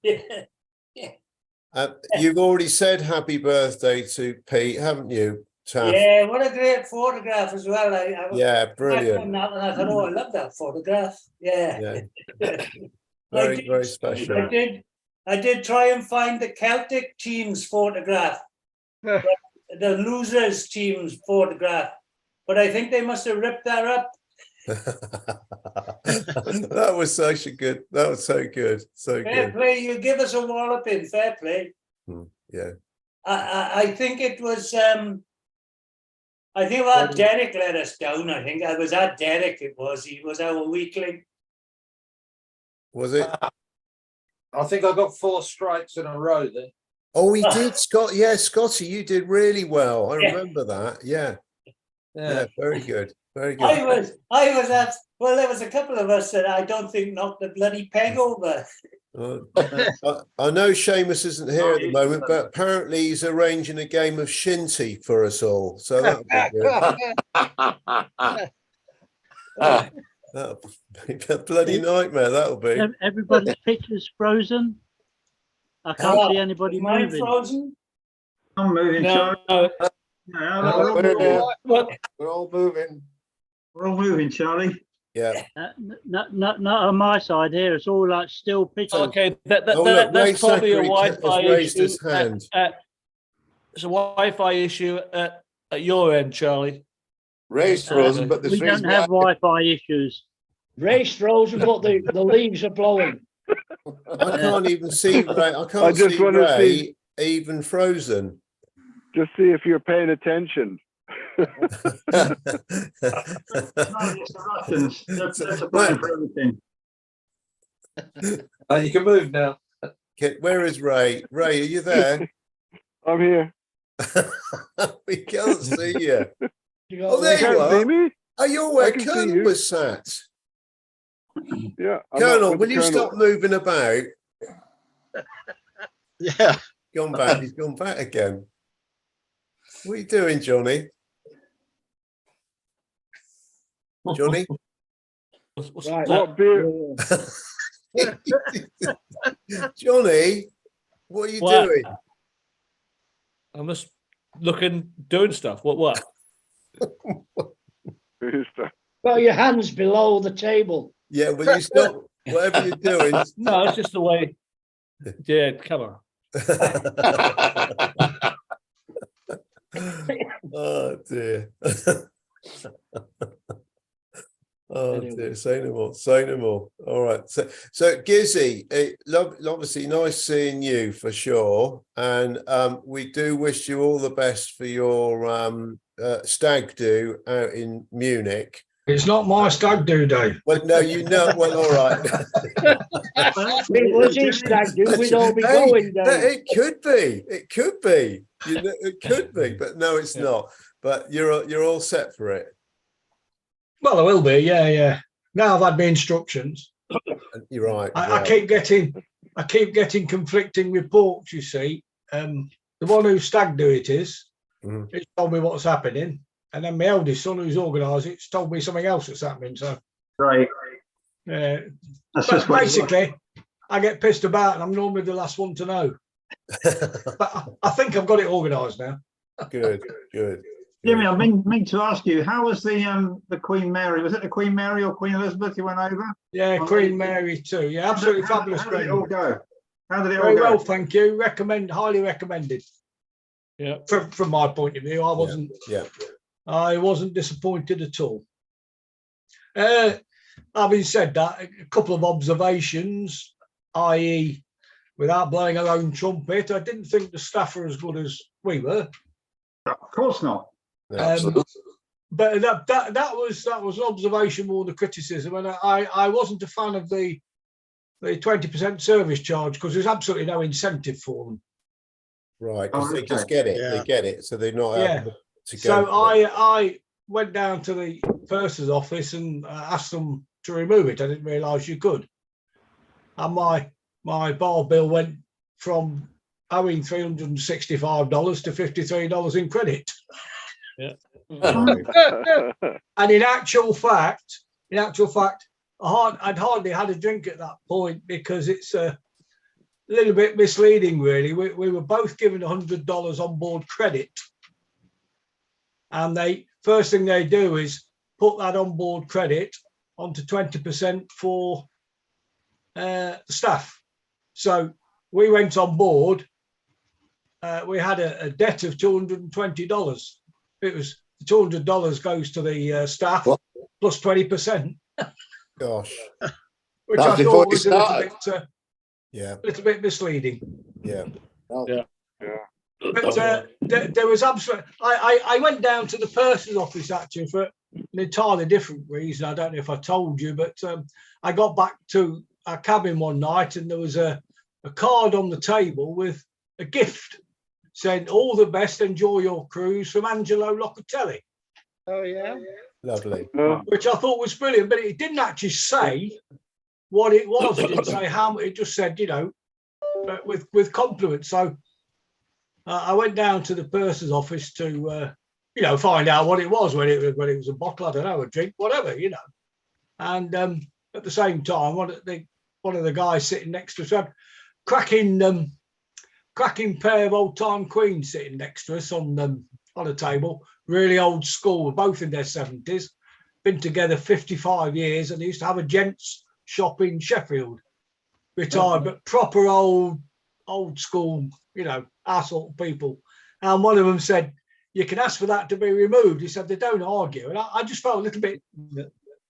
Yeah. You've already said happy birthday to Pete, haven't you, Taff? Yeah, what a great photograph as well. Yeah, brilliant. And I thought, oh, I love that photograph. Yeah. Very special. I did try and find the Celtic team's photograph, the losers team's photograph, but I think they must have ripped that up. That was such a good. That was so good. So fair good. play. You give us a walloping. Fair play. Yeah. I think it was. I think that Derek let us down. I think I was at Derek. It was. He was our weakling. Was it? I think I got 4 strikes in a row then. Oh, he did, Scott. Yeah, Scotty, you did really well. I Yeah. remember that. Yeah. Yeah. Very good. Very good. I was at. Well, there was a couple of us that I don't think knocked the bloody peg over. I know Seamus isn't here at the moment, but apparently he's arranging a game of shinty for us all. So that'll be good. That'll be a bloody nightmare. That'll be. Everybody's picture's frozen. I can't see anybody Mine moving. frozen? I'm moving. No, Charlie. We're all moving. We're all moving, Charlie. Yeah. Not on my side here. It's all like still pictures. Okay, Look, that's probably a Ray Wi-Fi has raised issue. his hand. It's a Wi-Fi issue at your end, Charlie. Ray's frozen, but the we don't have Wi-Fi issues. Ray's frozen, but the leaves are blowing. I can't even see Ray. I can't just see want to Ray even frozen. Just see if you're paying attention. Russians. They're to blame for everything. You can move now. Okay, where is Ray? Ray, are you there? I'm here. We can't see you. Oh, there you can't are. see me? Are you where I can see Colonel you. was sat? Yeah. I'm Colonel, not with will the you Colonel. stop moving about? Yeah. Gone back. He's gone back again. What are you doing, Johnny? Johnny? Right. What beer? Johnny, what are you What? doing? I'm just doing stuff. What? Got your hands below the table. Yeah, will you stop whatever you're doing? No, it's just the way. Yeah, come on. Oh dear. Oh dear, say no more, say no more. All right. So Gizzy, obviously nice seeing you for sure. And we do wish you all the best for your stag do out in Munich. It's not my stag do day. Well, no, you know, well, all right. It was his stag do, we'd all be Hey, going down. it could be. It could be. You know, it could be, but no, it's not. But you're all set for it. Well, I will be. Yeah. Now I've had my instructions. You're right. I keep getting conflicting reports. You see, the one who stag do it is, it's told me what's happening, and then my eldest son, who's organised it, told me something else that's happening. So, right. But basically, I get pissed about, and I'm normally the last one to know. But I think I've got it organised now. Good. Jimmy, I've been to ask you, how was the Queen Mary? Was it the Queen Mary or Queen Elizabeth you went over? Yeah, Queen Mary too. Yeah, absolutely fabulous. How did it all go? How did it all Very go? well, thank you. Highly recommended. Yeah. From my point of view, I wasn't. Yeah. I wasn't disappointed at all. Having said that, a couple of observations, i.e., without blowing our own trumpet, I didn't think the staff were as good as we were. Of course not. But that was an observation more than criticism, and I wasn't a fan of the 20% service charge because there's absolutely no incentive for them. Right, because they just get it. Yeah. They get it, so they're not able to go. So I went down to the purser's office and asked them to remove it. I didn't realise you could. And my bar bill went from owing $365 to $53 in credit. Yeah. And in actual fact, I'd hardly had a drink at that point because it's a little bit misleading, really. We were both given $100 on board credit, and first thing they do is put that on board credit onto 20% for the staff. So we went on board. We had a debt of $220. It was $200 goes to the staff plus 20%. Gosh, which I thought was a little bit misleading. Yeah. Yeah. But there was absolutely. I went down to the purser's office actually for an entirely different reason. I don't know if I told you, but I got back to our cabin one night and there was a card on the table with a gift saying "All the best, enjoy your cruise" from Angelo Locatelli. Oh yeah. Lovely. Which I thought was brilliant, but it didn't actually say what it was. It didn't say how much. It just said, with compliments. So I went down to the purser's office to, find out what it was. When it was a bottle, I don't know, a drink, whatever, And at the same time, one of the guys sitting next to us had cracking pair of old time queens sitting next to us on a table. Really old school, both in their 70s, been together 55 years, and they used to have a gents shop in Sheffield. Retired, but proper old school, our sort of people. And one of them said, "You can ask for that to be removed." He said they don't argue, and I just felt a little bit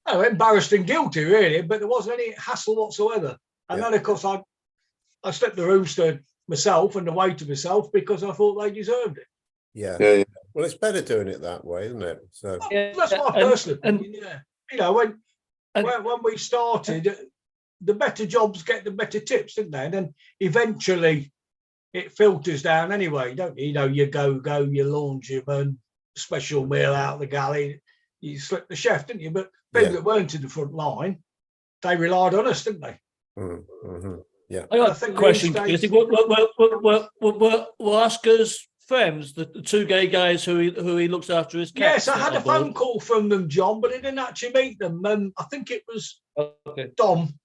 embarrassed and guilty, really. But there wasn't any hassle whatsoever. And then, of course, I slipped the rooms to myself and the waiter myself because I thought they deserved it. Yeah. Well, it's better doing it that way, isn't it? So that's my personal opinion. When we started, the better jobs get the better tips, didn't they? And then eventually it filters down anyway, don't you? You go, your laundryman, special meal out of the galley, you slip the chef, didn't you? But people that weren't in the front line, they relied on us, didn't they? Mm-hmm. Yeah. I got a question. Were Oscar's friends, the two gay guys who he looks after his cats? Yes, I had a phone call from them, John, but I didn't actually meet them. I think it was Dom.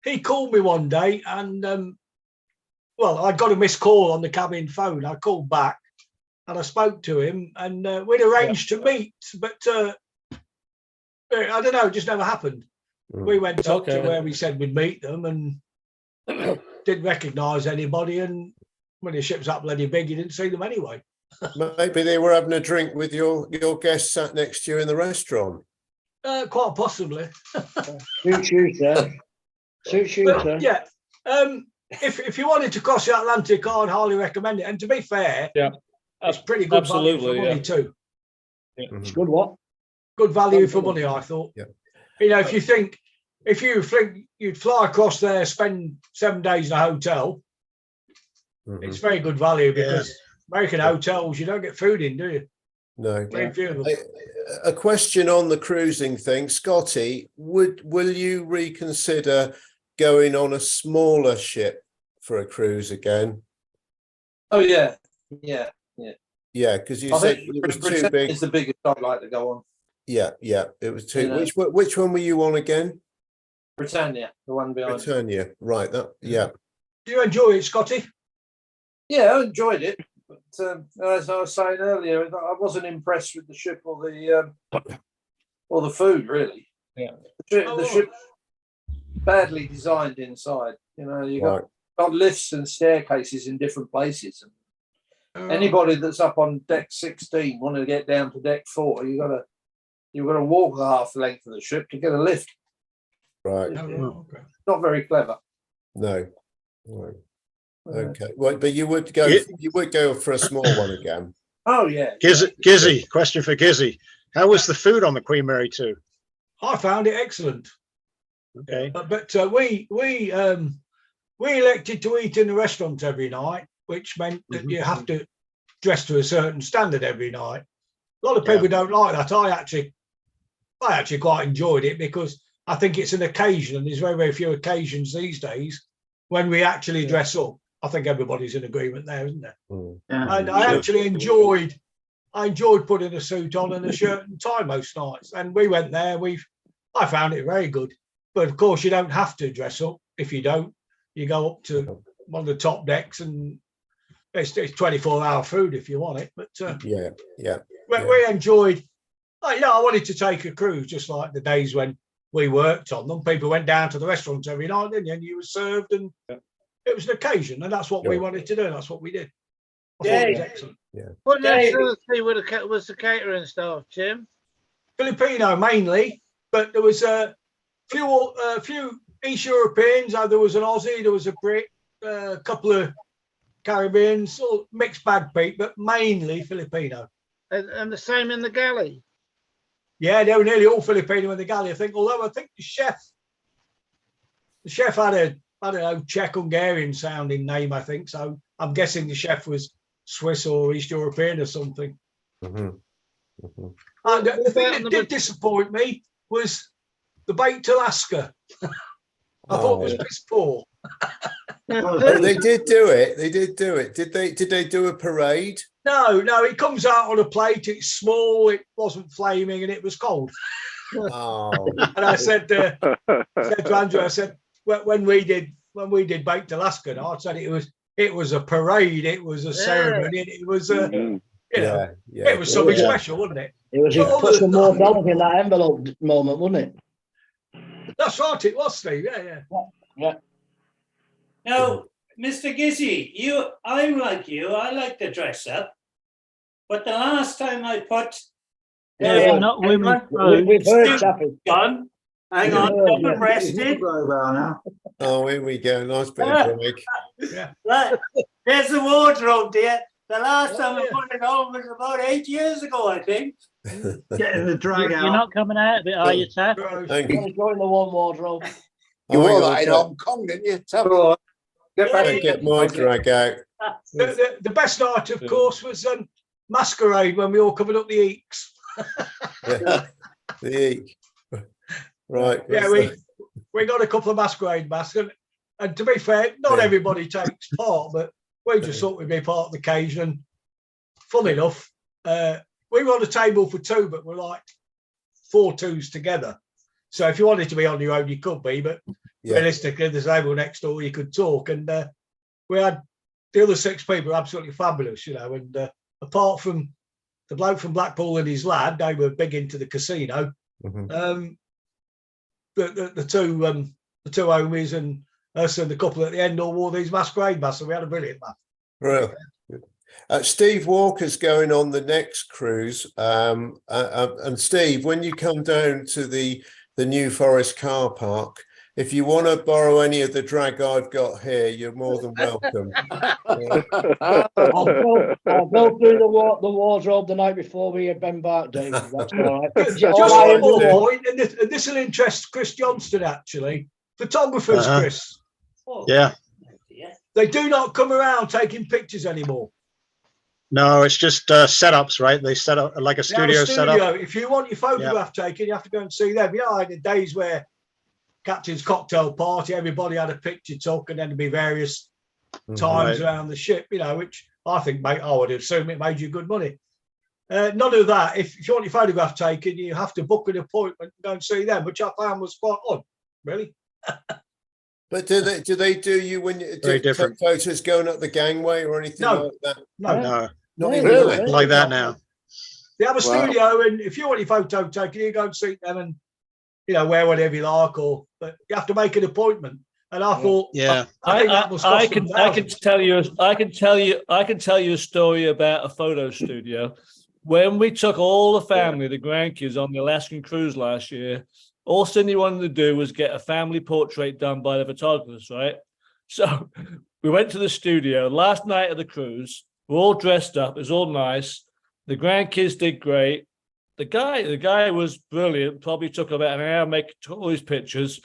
He called me one day and, I got a missed call on the cabin phone. I called back and I spoke to him and we'd arranged to meet, but I don't know, it just never happened. We went up to where we said we'd meet them and didn't recognise anybody, and when the ship's up bloody big, you didn't see them anyway. Maybe they were having a drink with your guest sat next to you in the restaurant. Quite possibly. Suits you, sir. Suits you, sir. Yeah. If you wanted to cross the Atlantic, I'd highly recommend it. And to be fair, it's pretty good value for money too. Yeah. It's good what? Good value for money, I thought. Yeah. If you think you'd fly across there, spend 7 days in a hotel, it's very good value because American hotels, you don't get food in, do you? No. Yeah. A question on the cruising thing, Scotty, will you reconsider going on a smaller ship for a cruise again? Oh yeah. Yeah, because you said it was too big. It's the biggest I'd like to go on. Yeah, it was too. Which one were you on again? Britannia, the one behind. Britannia, right? Do you enjoy it, Scotty? Yeah, I enjoyed it, but as I was saying earlier, I wasn't impressed with the ship or the food really. Yeah, the ship badly designed inside. You got got lifts and staircases in different places. Anybody that's up on deck 16 want to get down to deck 4, you've got to walk half the length of the ship to get a lift. Right. Okay. Not very clever. No. Right. Okay. Well, but you would go for a small one again. Oh yeah. Gizzy, question for Gizzy. How was the food on the Queen Mary 2? I found it excellent. Okay. But we elected to eat in the restaurant every night, which meant that you have to dress to a certain standard every night. A lot of people don't like that. I actually quite enjoyed it because I think it's an occasion, and there's very, very few occasions these days when we actually dress up. I think everybody's in agreement there, isn't there? And I actually enjoyed putting a suit on and a shirt and tie most nights. And we went there. I found it very good. But of course, you don't have to dress up. If you don't, you go up to one of the top decks, and it's 24-hour food if you want it. But we enjoyed. I wanted to take a cruise just like the days when we worked on them. People went down to the restaurants every night, didn't you? And you were served, and it was an occasion, and that's what we wanted to do. That's what we did. I thought it was excellent. What nationality was the catering staff, Jim? Filipino mainly, but there was a few East Europeans. There was an Aussie, there was a Brit, a couple of Caribbeans, all mixed bag people, but mainly Filipino. And the same in the galley. Yeah, they were nearly all Filipino in the galley, I think. Although I think the chef had a, I don't know, Czech-Hungarian sounding name, I think. So I'm guessing the chef was Swiss or East European or something. And the thing that did disappoint me was the baked Alaska. I thought it was piss poor. They did do it. They did do it. Did they do a parade? No, it comes out on a plate. It's small. It wasn't flaming, and it was cold. Oh. And I said to Andrew, I said, when we did baked Alaska, I said it was a parade. It was a ceremony. And it was it was something special, wasn't it? It was you put some more dollars in that envelope moment, wasn't it? That's right. It was, Steve. Yeah. Now, Mr. Gizzy, I'm like you. I like to dress up, but the last time I put not women. We've heard, Chappie. Hang on, double-breasted. Oh, here we go. Nice bit of break. Right, there's the wardrobe there. The last time I put it on was about 8 years ago, I think. Getting the drag out. You're not coming out of it, are you, Taff? Thank you. Enjoying the one wardrobe. You wore that in Hong Kong, didn't you? Get back and get my drag out. The best night, of course, was Masquerade when we all covered up the eeks. The eek. Right. Yeah, we got a couple of Masquerade masks, and to be fair, not everybody takes part, but we just thought we'd be part of the occasion. And fun enough, we were on a table for two, but we're like 4 twos together. So if you wanted to be on your own, you could be, but realistically, the table next door, you could talk. And we had the other 6 people were absolutely fabulous, and apart from the bloke from Blackpool and his lad, they were big into the casino. The two homies and us and the couple at the end all wore these masquerade masks, so we had a brilliant laugh. Right. Steve Walker's going on the next cruise. And Steve, when you come down to the New Forest car park, if you want to borrow any of the drag I've got here, you're more than welcome. I'll go through the wardrobe the night before we embark, David. That's all right. Just one more point, and this will interest Chris Johnston, actually. Photographers, Chris. They do not come around taking pictures anymore. No, it's just setups, right? They set up like a studio setup. If you want your photograph taken, you have to go and see them. I had days where Captain's cocktail party, everybody had a picture took, and then there'd be various times around the ship, which I think, I would assume it made you good money. None of that. If you want your photograph taken, you have to book an appointment and go and see them, which I found was quite odd, really. But do they do you when you take photos going up the gangway or anything like that? No. Not even really like that now. They have a studio, and if you want your photo taken, you go and see them and wear whatever you like, but you have to make an appointment. And I thought, yeah, I think that must I cost can them I can thousands. tell you a story about a photo studio. When we took all the family, the grandkids, on the Alaskan cruise last year, all Cindy wanted to do was get a family portrait done by the photographers, right? So we went to the studio last night of the cruise. We're all dressed up. It was all nice. The grandkids did great. The guy was brilliant. Probably took about an hour to make all these pictures.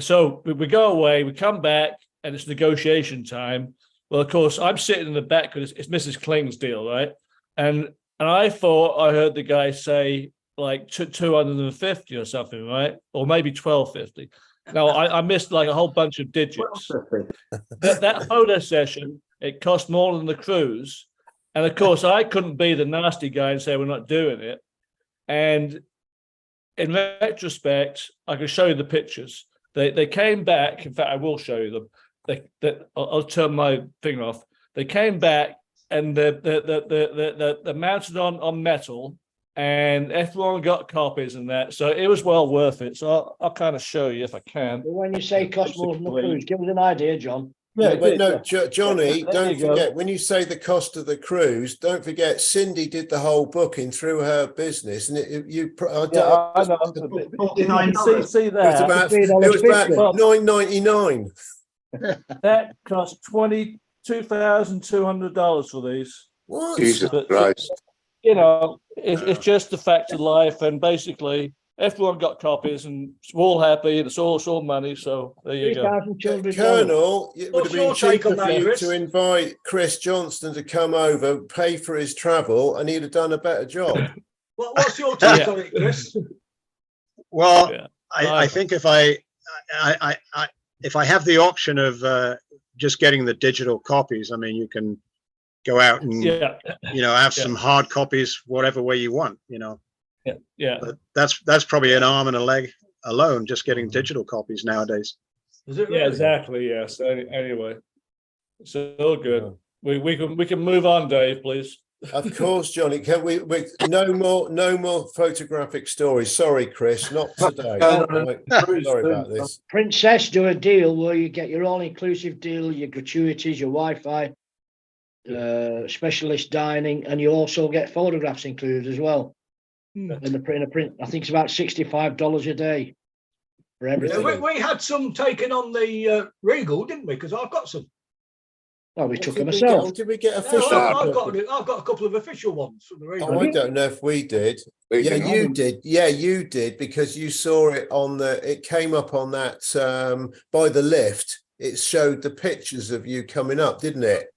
So we go away, we come back, and it's negotiation time. Well, of course, I'm sitting in the back because it's Mrs. Kling's deal, right? And I thought I heard the guy say like 250 or something, right? Or maybe 1250. No, I missed like a whole bunch of digits. That photo session, it cost more than the cruise. And of course, I couldn't be the nasty guy and say we're not doing it. And in retrospect, I can show you the pictures. They came back. In fact, I will show you them. I'll turn my thing off. They came back and they're mounted on metal, and everyone got copies and that. So it was well worth it. So I'll kind of show you if I can. But when you say cost more than the cruise, give us an idea, John. Yeah, but no, Johnny, There don't you go. forget, when you say the cost of the cruise, don't forget Cindy did the whole booking through her business, and I know. See it was about $9.99. That cost $22,200 for these. What? Jesus Christ. You know, it's just the fact of life, and basically everyone got copies, and we're all happy, and it's all money. So there you go. Colonel, it would What's have your been take cheaper on for that, you Chris? to invite Chris Johnston to come over, pay for his travel, and he'd have done a better job. What's your take on it, Chris? Well, Yeah. I think if I have the option of just getting the digital copies, I mean, you can go out and have some hard copies, whatever way you want, Yeah. But that's probably an arm and a leg alone, just getting digital copies nowadays. Is it Yeah, really? exactly. Yes. Anyway, so all good. We can move on, Dave, please. Of course, Johnny. Can we no more photographic stories? Sorry, Chris, not today. Right. Sorry about this. Princess do a deal where you get your all-inclusive deal, your gratuities, your Wi-Fi, specialist dining, and you also get photographs included as well. In the print, I think it's about $65 a day for everything. Yeah, we had some taken on the Regal, didn't we? Because I've got some. Well, we took them Did myself. we get No, official? I've got a couple of official ones from the Regal. Oh, I don't know if we did. Yeah, you did. Yeah, you did, because you saw it on it came up on that by the lift. It showed the pictures of you coming up, didn't it?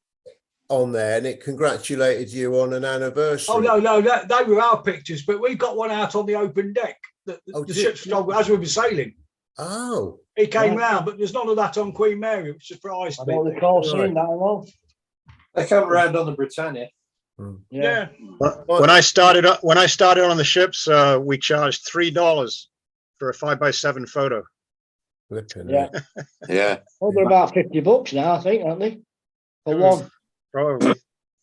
On there, and it congratulated you on an anniversary. Oh no, they were our pictures, but we got one out on the open deck. The ship's stalled as we were sailing. Oh, He came round, but there's none of that on Queen Mary, which surprised I me. don't recall seeing that at all. They come around on the Britannia. Yeah. When I started on the ships, we charged $3 for a 5x7 photo. Yeah. Yeah. Well, they're about $50 now, I think, aren't they? For one. Probably.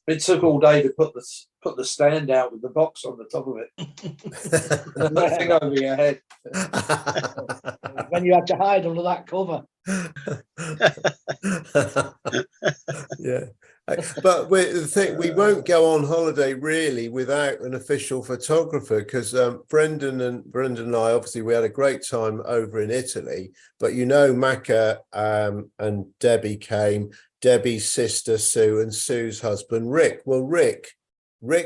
It took all day to put the stand out with the box on the top of it. Nothing over your head. When you had to hide under that cover. Yeah. But the thing, we won't go on holiday really without an official photographer, because Brendan and I, obviously we had a great time over in Italy, but Macca and Debbie came, Debbie's sister Sue and Sue's husband Rick. Well, Rick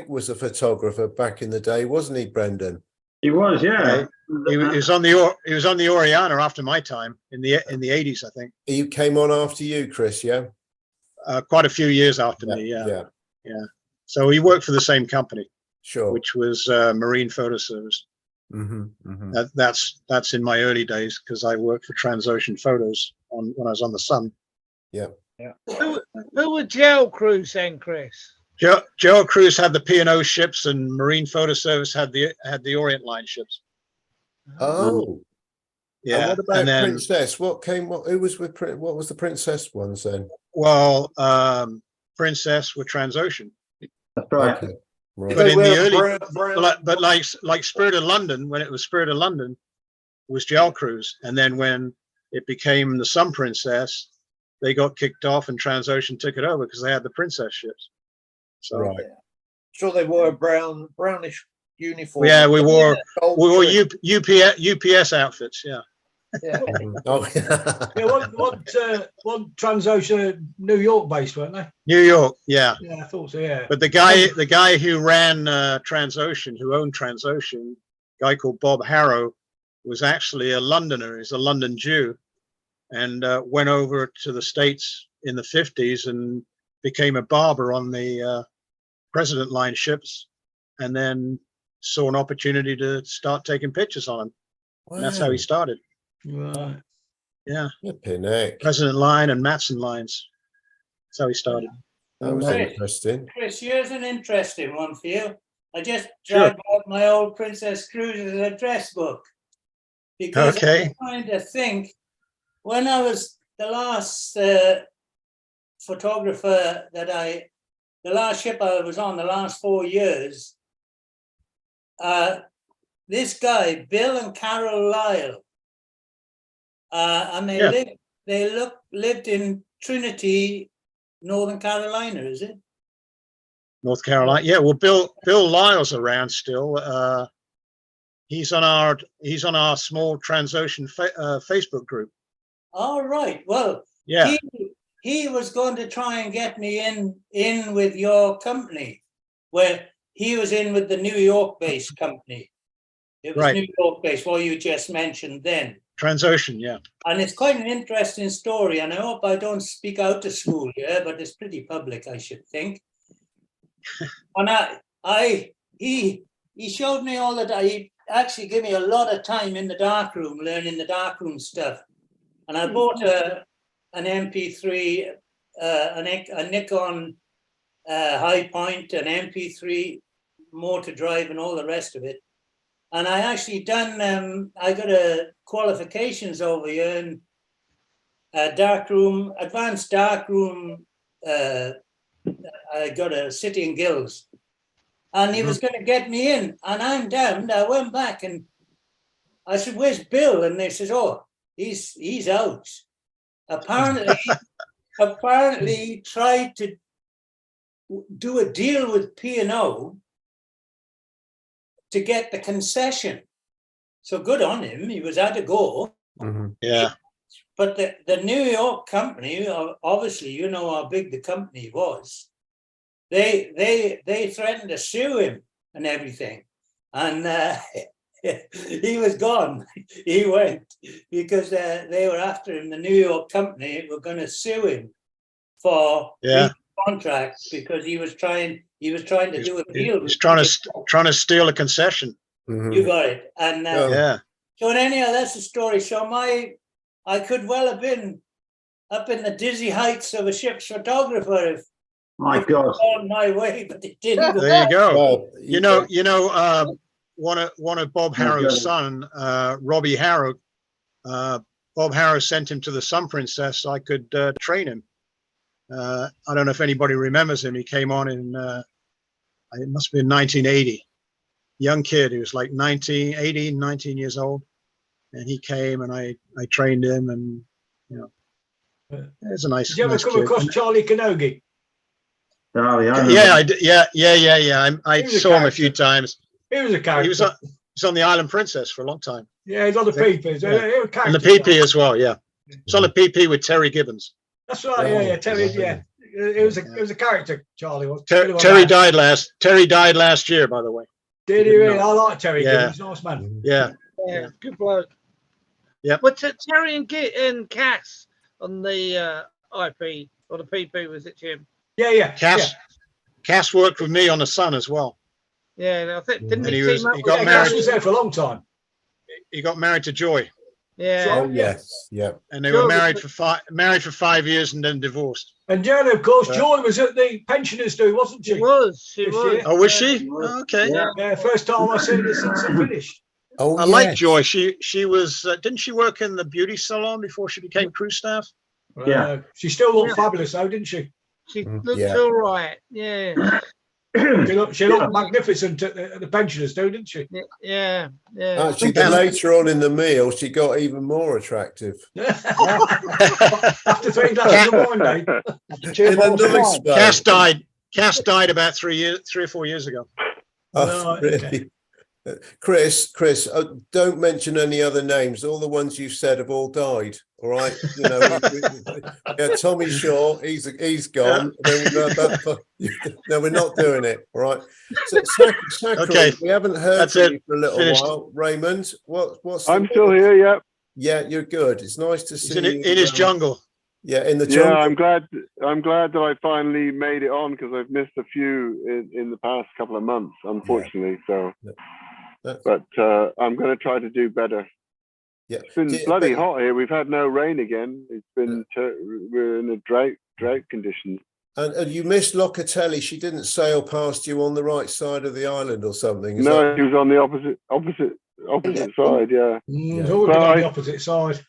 was a photographer back in the day, wasn't he, Brendan? He was, yeah. He was on the Oriana after my time in the 80s, I think. He came on after you, Chris, yeah? Quite a few years after me, yeah. So he worked for the same company, sure, which was Marine Photo Service. That's in my early days, because I worked for Transocean Photos when I was on the Sun. Yeah. Who were Gel Cruise then, Chris? Joe Cruise had the P&O ships, and Marine Photo Service had the Orient Line ships. Oh. Yeah. And what about then, Princess? Who was with what was the Princess ones then? Well, Princess were Transocean. That's right. Okay. Right. But in the early, like Spirit of London, when it was Spirit of London, was Gel Cruise, and then when it became the Sun Princess, they got kicked off and Transocean took it over because they had the Princess ships. So Right. Sure, they wore a brownish uniform. yeah, we wore Gold UPS outfits. Yeah. Yeah. Oh, Yeah, what Transocean New York based, weren't they? New York. Yeah. Yeah, I thought so. Yeah. But the guy who ran Transocean, who owned Transocean, a guy called Bob Harrow, was actually a Londoner. He's a London Jew, and went over to the States in the 50s and became a barber on the President line ships, and then saw an opportunity to start taking pictures on them. And that's how he started. Right. Yeah. Flipping heck. President line and Matson lines. That's how he started. That was interesting. Chris, here's an interesting one for you. I just Sure. dragged out my old Princess Cruises address book because Okay. I'm trying to think when I was the last photographer the last ship I was on the last 4 years. This guy, Bill and Carol Lyle, and they lived in Trinity, Northern Carolina, is it? North Carolina. Yeah. Well, Bill Lyle's around still. He's on our small Transocean Facebook group. All right. Well, Yeah. he was going to try and get me in with your company, where he was in with the New York-based company. It was Right. New York-based, what you just mentioned then. Transocean. Yeah. And it's quite an interesting story, and I hope I don't speak out to school here, but it's pretty public, I should think. And he showed me all the, he actually gave me a lot of time in the darkroom, learning the darkroom stuff. And I bought an MP3, a Nikon High Point, an MP3 motor drive, and all the rest of it. And I actually done, I got a qualifications over here in darkroom, advanced darkroom. I got a City and Guilds, and he was going to get me in, and I'm damned. I went back and I said, "Where's Bill?" And they said, "Oh, he's out." Apparently, he tried to do a deal with P&O to get the concession. So good on him. He was had to go. Mm-hmm. Yeah. But the New York company, obviously, you know how big the company was. They threatened to sue him and everything, and he was gone. He went because they were after him. The New York company were going to sue him for contract because he was trying to do a deal. He's trying to steal a concession. Mm-hmm. You got it. And yeah. So anyhow, that's the story. So I could well have been up in the dizzy heights of a ship's photographer if My God. on my way, but it didn't. There you go. Well, You know, one of Bob Harrow's son, Robbie Harrow. Bob Harrow sent him to the Sun Princess so I could train him. I don't know if anybody remembers him. He came on in it must have been 1980. Young kid. He was like 19 years old, and he came and I trained him, and you know, it's a nice. Did you ever nice come kid. across Charlie Canogie? Oh, Yeah, I saw him a few times. He was a character. He was on the Island Princess for a a long time. Yeah, he's on the PP. Yeah. And the PP as well. Yeah, it's on the PP with Terry Gibbons. That's right. Yeah, Terry. Yeah, it was a character. Charlie was. Terry died last year, by the way. Did he really? I like Terry Yeah. Gibbons. Nice man. Yeah. Yeah, good bloke. Yep. But Terry and Cass on the IP or the PP, was it Jim? Yeah. Cass worked with me on the Sun as well. Yeah, I think didn't And he he team up got with married. Cass was there for a long time. He got married to Joy, Yeah. Oh, yes. Yeah. and they Joy were was married for 5 years and then divorced. And Joan, of course, Joy was at the pensioners' do, wasn't she? She was. This was. year. Oh, was she? Okay. Yeah, first time I seen her since I finished. Oh, I like Joy. She was didn't she work in the beauty salon before she became crew staff? Yeah. She still looked fabulous, though, didn't she? She looked Yeah. all right. Yeah. She looked magnificent at the pensioners, didn't she? Yeah, yeah. Actually, then later on in the meal, she got even more attractive. After 3 glasses of wine, Dave. In a nice way. Cass died about 3 or 4 years ago. Oh, really? Chris, don't mention any other names. All the ones you said have all died. All right, you know. Yeah, Tommy Shaw, he's gone. No, we're not doing it. All right. So, Zachary, we haven't heard from you for a little while. Raymond, what's? I'm still here. Yeah. Yeah, you're good. It's nice to see you in his jungle. Yeah, in the jungle. Yeah, I'm glad that I finally made it on because I've missed a few in the past couple of months, unfortunately. So. But I'm going to try to do better. Yeah, it's been bloody hot here. We've had no rain again. It's been we're in a drought conditions. And you missed Locatelli. She didn't sail past you on the right side of the island or something. No, she was on the opposite side. Yeah, She's always been on the opposite side.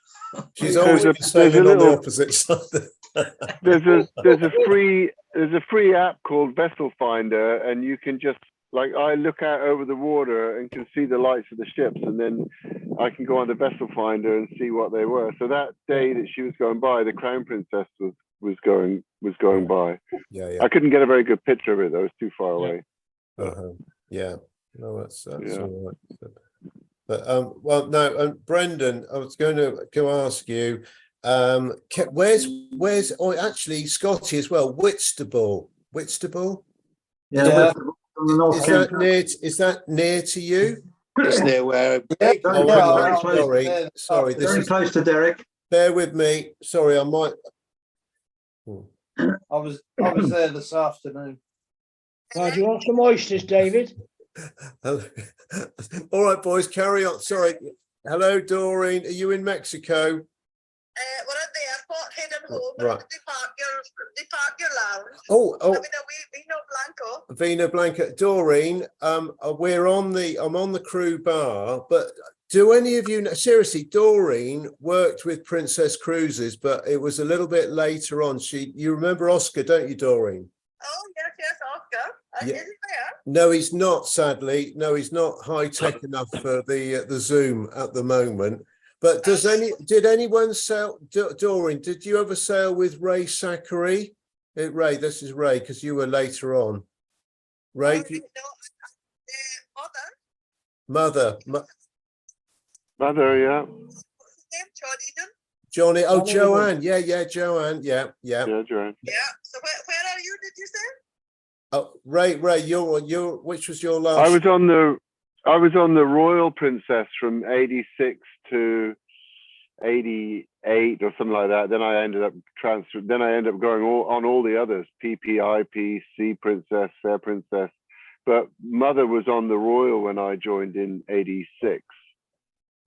She's always been sailing on the opposite side. There's a free app called Vessel Finder, and you can just. Like I look out over the water and can see the lights of the ships, and then I can go on the Vessel Finder and see what they were. So that day that she was going by, the Crown Princess was going by. Yeah. I couldn't get a very good picture of it though; it was too far away. Yeah. No, that's all right. But well, no, Brendan, I was going to go ask you, where's actually Scotty as well? Whitstable. Yeah. Is that near to you? It's near where. Sorry. This very is close to Derek. Bear with me. Sorry, I might. I was there this afternoon. Do you want some oysters, David? All right, boys, carry on. Sorry. Hello, Doreen. Are you in Mexico? We're at the airport heading home. Right. The Parker Lounge. Oh. Vino Blanco. Vino Blanco. Doreen, I'm on the crew bar, but do any of you know, seriously, Doreen worked with Princess Cruises, but it was a little bit later on. You remember Oscar, don't you, Doreen? Oh, yes, Oscar. Is he there? No, he's not, sadly. No, he's not high tech enough for the Zoom at the moment. But did anyone sail, Doreen, did you ever sail with Ray Zachary? Ray, this is Ray, because you were later on. Ray? Mother, yeah. Johnny, Joanne, yeah, Joanne, yeah. Yeah, Joanne. Yeah, so where are you, did you say? Oh, Ray, which was your last? I was on the Royal Princess from 86 to 88 or something like that. Then I ended up going on all the others: PPIP, Sea Princess, Fair Princess. But Mother was on the Royal when I joined in 86.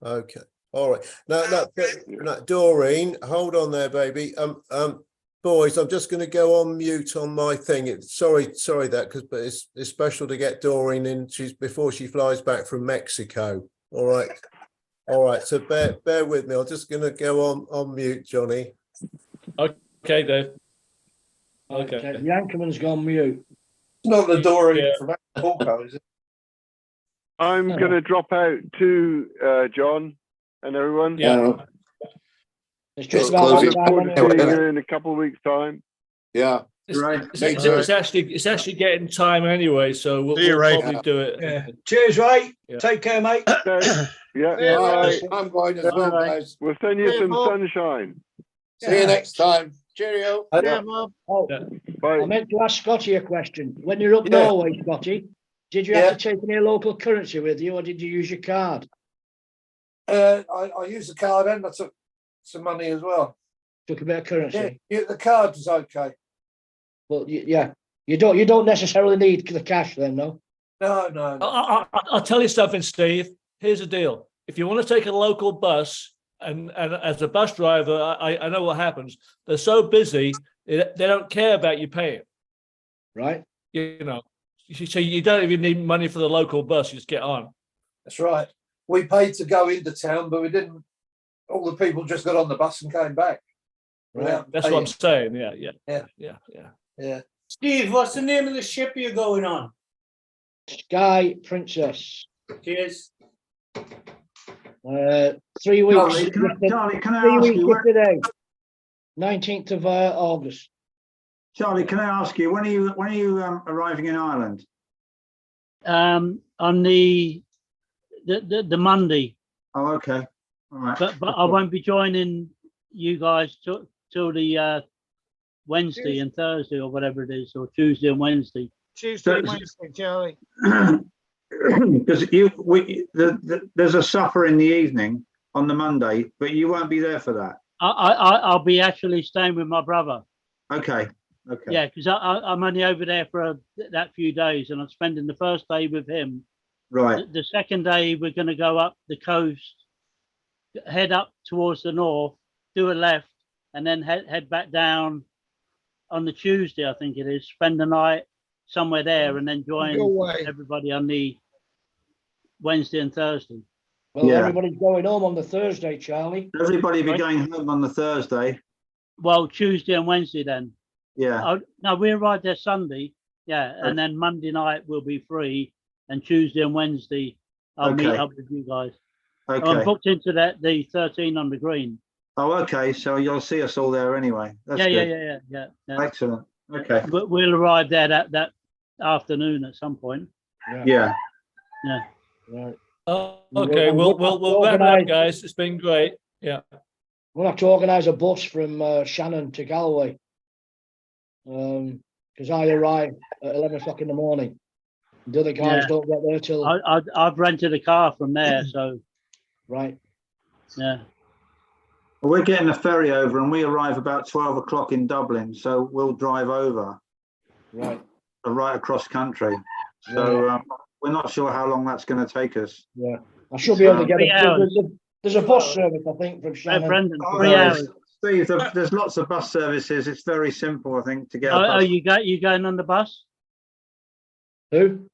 Okay, all right. Now, Doreen, hold on there, baby. Boys, I'm just going to go on mute on my thing. Sorry that but it's special to get Doreen in. Before she flies back from Mexico. All right. So bear with me. I'm just going to go on mute, Johnny. Okay, Dave. Okay. The anchorman's gone mute. It's not the Doreen from Acapulco, is it? I'm going to drop out too, John and everyone. Yeah. It's just about that time in a couple of weeks' time. Yeah. It's actually getting time anyway, so we'll probably do it. Yeah. Cheers, Ray. Yeah. Take care, mate. Yeah. I'm going as well, guys. We'll send you some sunshine. See you next time. Cheerio. Yeah, Mum. Bye. I meant to ask Scotty a question. When you're up Norway, Scotty, did you have to take any local currency with you, or did you use your card? I used the card and I took some money as well. Took a bit of currency. Yeah, the card was okay. Well, you don't necessarily need the cash then, no. No. I'll tell you something, Steve. Here's the deal: if you want to take a local bus, and as a bus driver, I know what happens. They're so busy, they don't care about you paying. Right. So you don't even need money for the local bus. You just get on. That's right. We paid to go into town, but we didn't. All the people just got on the bus and came back. Right. That's what I'm saying. Yeah. Steve, what's the name of the ship you're going on? Sky Princess. Cheers. 3 weeks. Charlie, can I 3 ask weeks you? today. 19th of August. Charlie, can I ask you when are you arriving in Ireland? On the Monday. Oh, okay. All right. But I won't be joining you guys till the Wednesday and Thursday or whatever it is, or Tuesday and Wednesday. Tuesday and Wednesday, Charlie. Because there's a supper in the evening on the Monday, but you won't be there for that. I'll be actually staying with my brother. Okay. Okay. Yeah, because I'm only over there for that few days, and I'm spending the first day with him. Right. The second day, we're going to go up the coast, head up towards the north, do a left, and then head back down on the Tuesday, I think it is, spend the night somewhere there, and then join everybody on the Wednesday and Thursday. Well, everybody's going home on the Thursday, Charlie. Everybody be going home on the Thursday. Well, Tuesday and Wednesday then. Yeah. No, we arrived there Sunday. Yeah, and then Monday night we'll be free, and Tuesday and Wednesday I'll meet up with you guys. Okay. I'm booked into the 13 on the green. Oh, okay. So you'll see us all there anyway. That's good. Yeah. Excellent. Okay. We'll arrive there that afternoon at some point. Yeah. Right. Oh, okay, we'll wrap it up, guys. It's been great. Yeah. We'll have to organise a bus from Shannon to Galway. Because I arrive at 11 o'clock in the morning. The other guys don't get there till. I've rented a car from there, so. Right. Yeah. Well, we're getting a ferry over, and we arrive about 12 o'clock in Dublin, so we'll drive over. Right. Right across country. So we're not sure how long that's going to take us. Yeah. I should be able to get there's a bus service, I think, from Shannon. Brendan, 3 hours. Steve, there's lots of bus services. It's very simple, I think, to get a bus. Oh, you going on the bus? Who?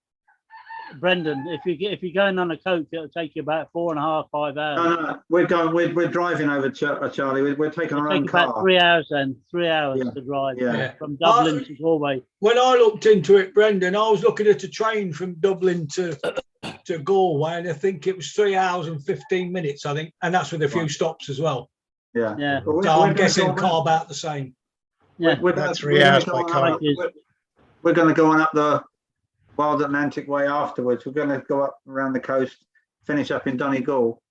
Brendan, if you're going on a coach, it'll take you about 4.5, 5 hours. No, we're driving over, Charlie. We're taking our own car. About 3 hours then, 3 hours to drive from Dublin to Galway. When I looked into it, Brendan, I was looking at a train from Dublin to Galway, and I think it was 3 hours and 15 minutes, I think, and that's with a few stops as well. Yeah. So I'm guessing car about the same. Yeah. About 3 hours by car. We're going to go on up the Wild Atlantic Way afterwards. We're going to go up around the coast, finish up in Donegal,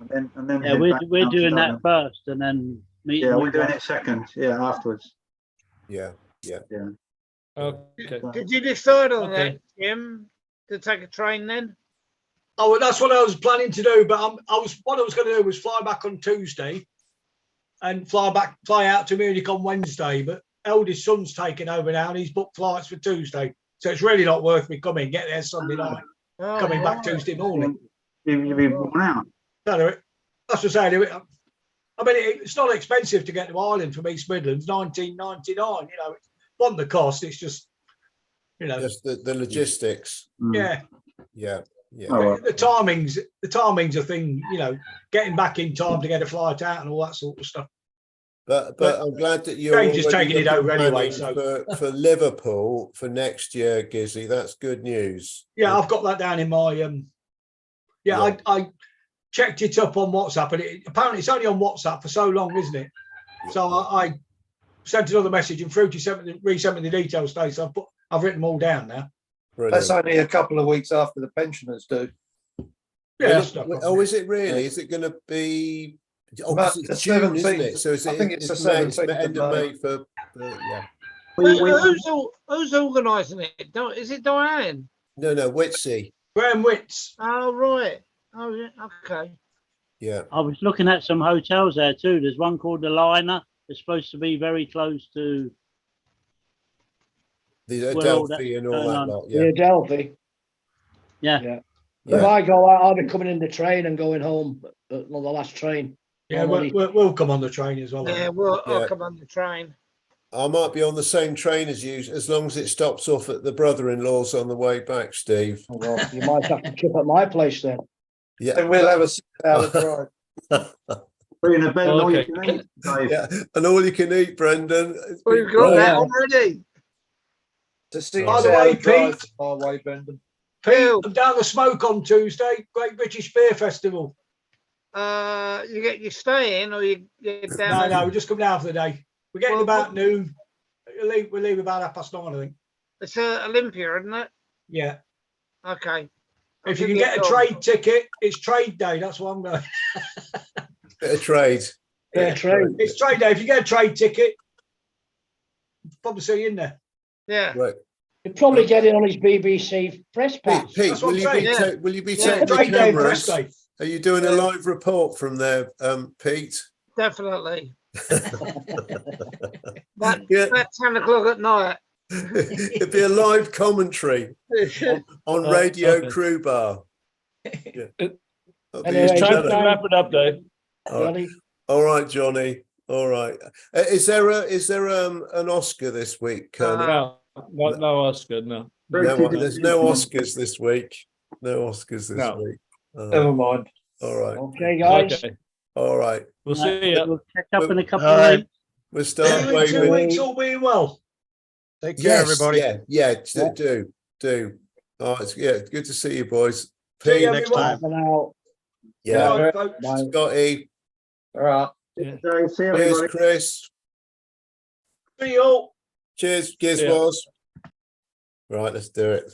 and then we're doing that first, and then meet. Yeah, we're doing it second. Yeah, afterwards. Yeah. Okay. Did you decide on that, Jim, to take a train then? Oh, well, that's what I was planning to do, but what I was going to do was fly back on Tuesday, and fly out to Munich on Wednesday. But eldest son's taking over now, and he's booked flights for Tuesday. So it's really not worth me coming, get there Sunday night, coming back Tuesday morning. You'll be worn out. No, that's what I'm saying. I mean, it's not expensive to get to Ireland from East Midlands, $19.99. You know, it's not the cost. It's just, just the logistics. Yeah. Oh, the timing's a thing. Getting back in time to get a flight out and all that sort of stuff. But I'm glad that you're just taking it over anyway. So for Liverpool for next year, Gizzy, that's good news. Yeah, I've got that down in my I checked it up on WhatsApp, and apparently it's only on WhatsApp for so long, isn't it? So I sent another message, and Fruity resent me the details today. So I've written them all down now. Brilliant. That's only a couple of weeks after the pensioners do. Yeah. Is it really? Is it going to be? Oh, it's June, 17th, isn't it? So I think it's the 17th end of May for Who's organising it? Is it Diane? No, Witsy. Graham Witts. Oh, right. Oh, yeah. Okay. Yeah. I was looking at some hotels there too. There's one called the Liner. It's supposed to be very close to the Adelphi and all that lot. Yeah. The Adelphi. Yeah. If I go out, I'll be coming in the train and going home on the last train. Yeah, we'll come on the train as well. Yeah, I'll come on the train. I might be on the same train as you, as long as it stops off at the brother-in-law's on the way back, Steve. Oh, well, you might have to trip at my place then. Yeah. Then we'll have a 6-hour drive. We're in a bed and all you can eat, Dave. Yeah, and all you can eat, Brendan. We've got that already. To see By the way, Pete, my way, Brendan. Pete, I'm down the Smoke on Tuesday. Great British Beer Festival. You get your stay in, or you get down? No, there? no, we just come down for the day. We're getting about noon. We'll leave about 9:30, I think. It's Olympia, isn't it? Yeah. Okay. If you can get a trade ticket, it's trade day. That's what I'm going. Bit of trade. Yeah, trade. It's trade day. If you get a trade ticket, probably see you in there. Yeah. Right. You'll probably get it on his BBC press pass. Pete, That's what will I'm you be saying. will you be Yeah. taking the Trade day, press cameras? day. Are you doing a live report from there, Pete? Definitely. Yeah. About 10 o'clock at night. It'd be a live commentary on Radio okay. Crew Bar. Yeah. Anyway, It's time to time. wrap it up, Dave. All right, Johnny. All right. Is there an Oscar this week, Colonel? No Oscar, no. There's no Oscars this week. No Oscars this week. Never mind. All right. Okay, guys. Okay. All right. We'll see you. We'll catch up in a couple All of right. weeks. We'll start 2 waving. weeks, all being well. Take care, everybody. Yeah. Do. Oh, it's good to see you, boys. See you, next everyone. time. Now. Yeah. Bye, folks. Scotty. All right. See Cheers, everybody. Chris. See you all. Cheers, Yeah. Gizwas. Right, let's do it.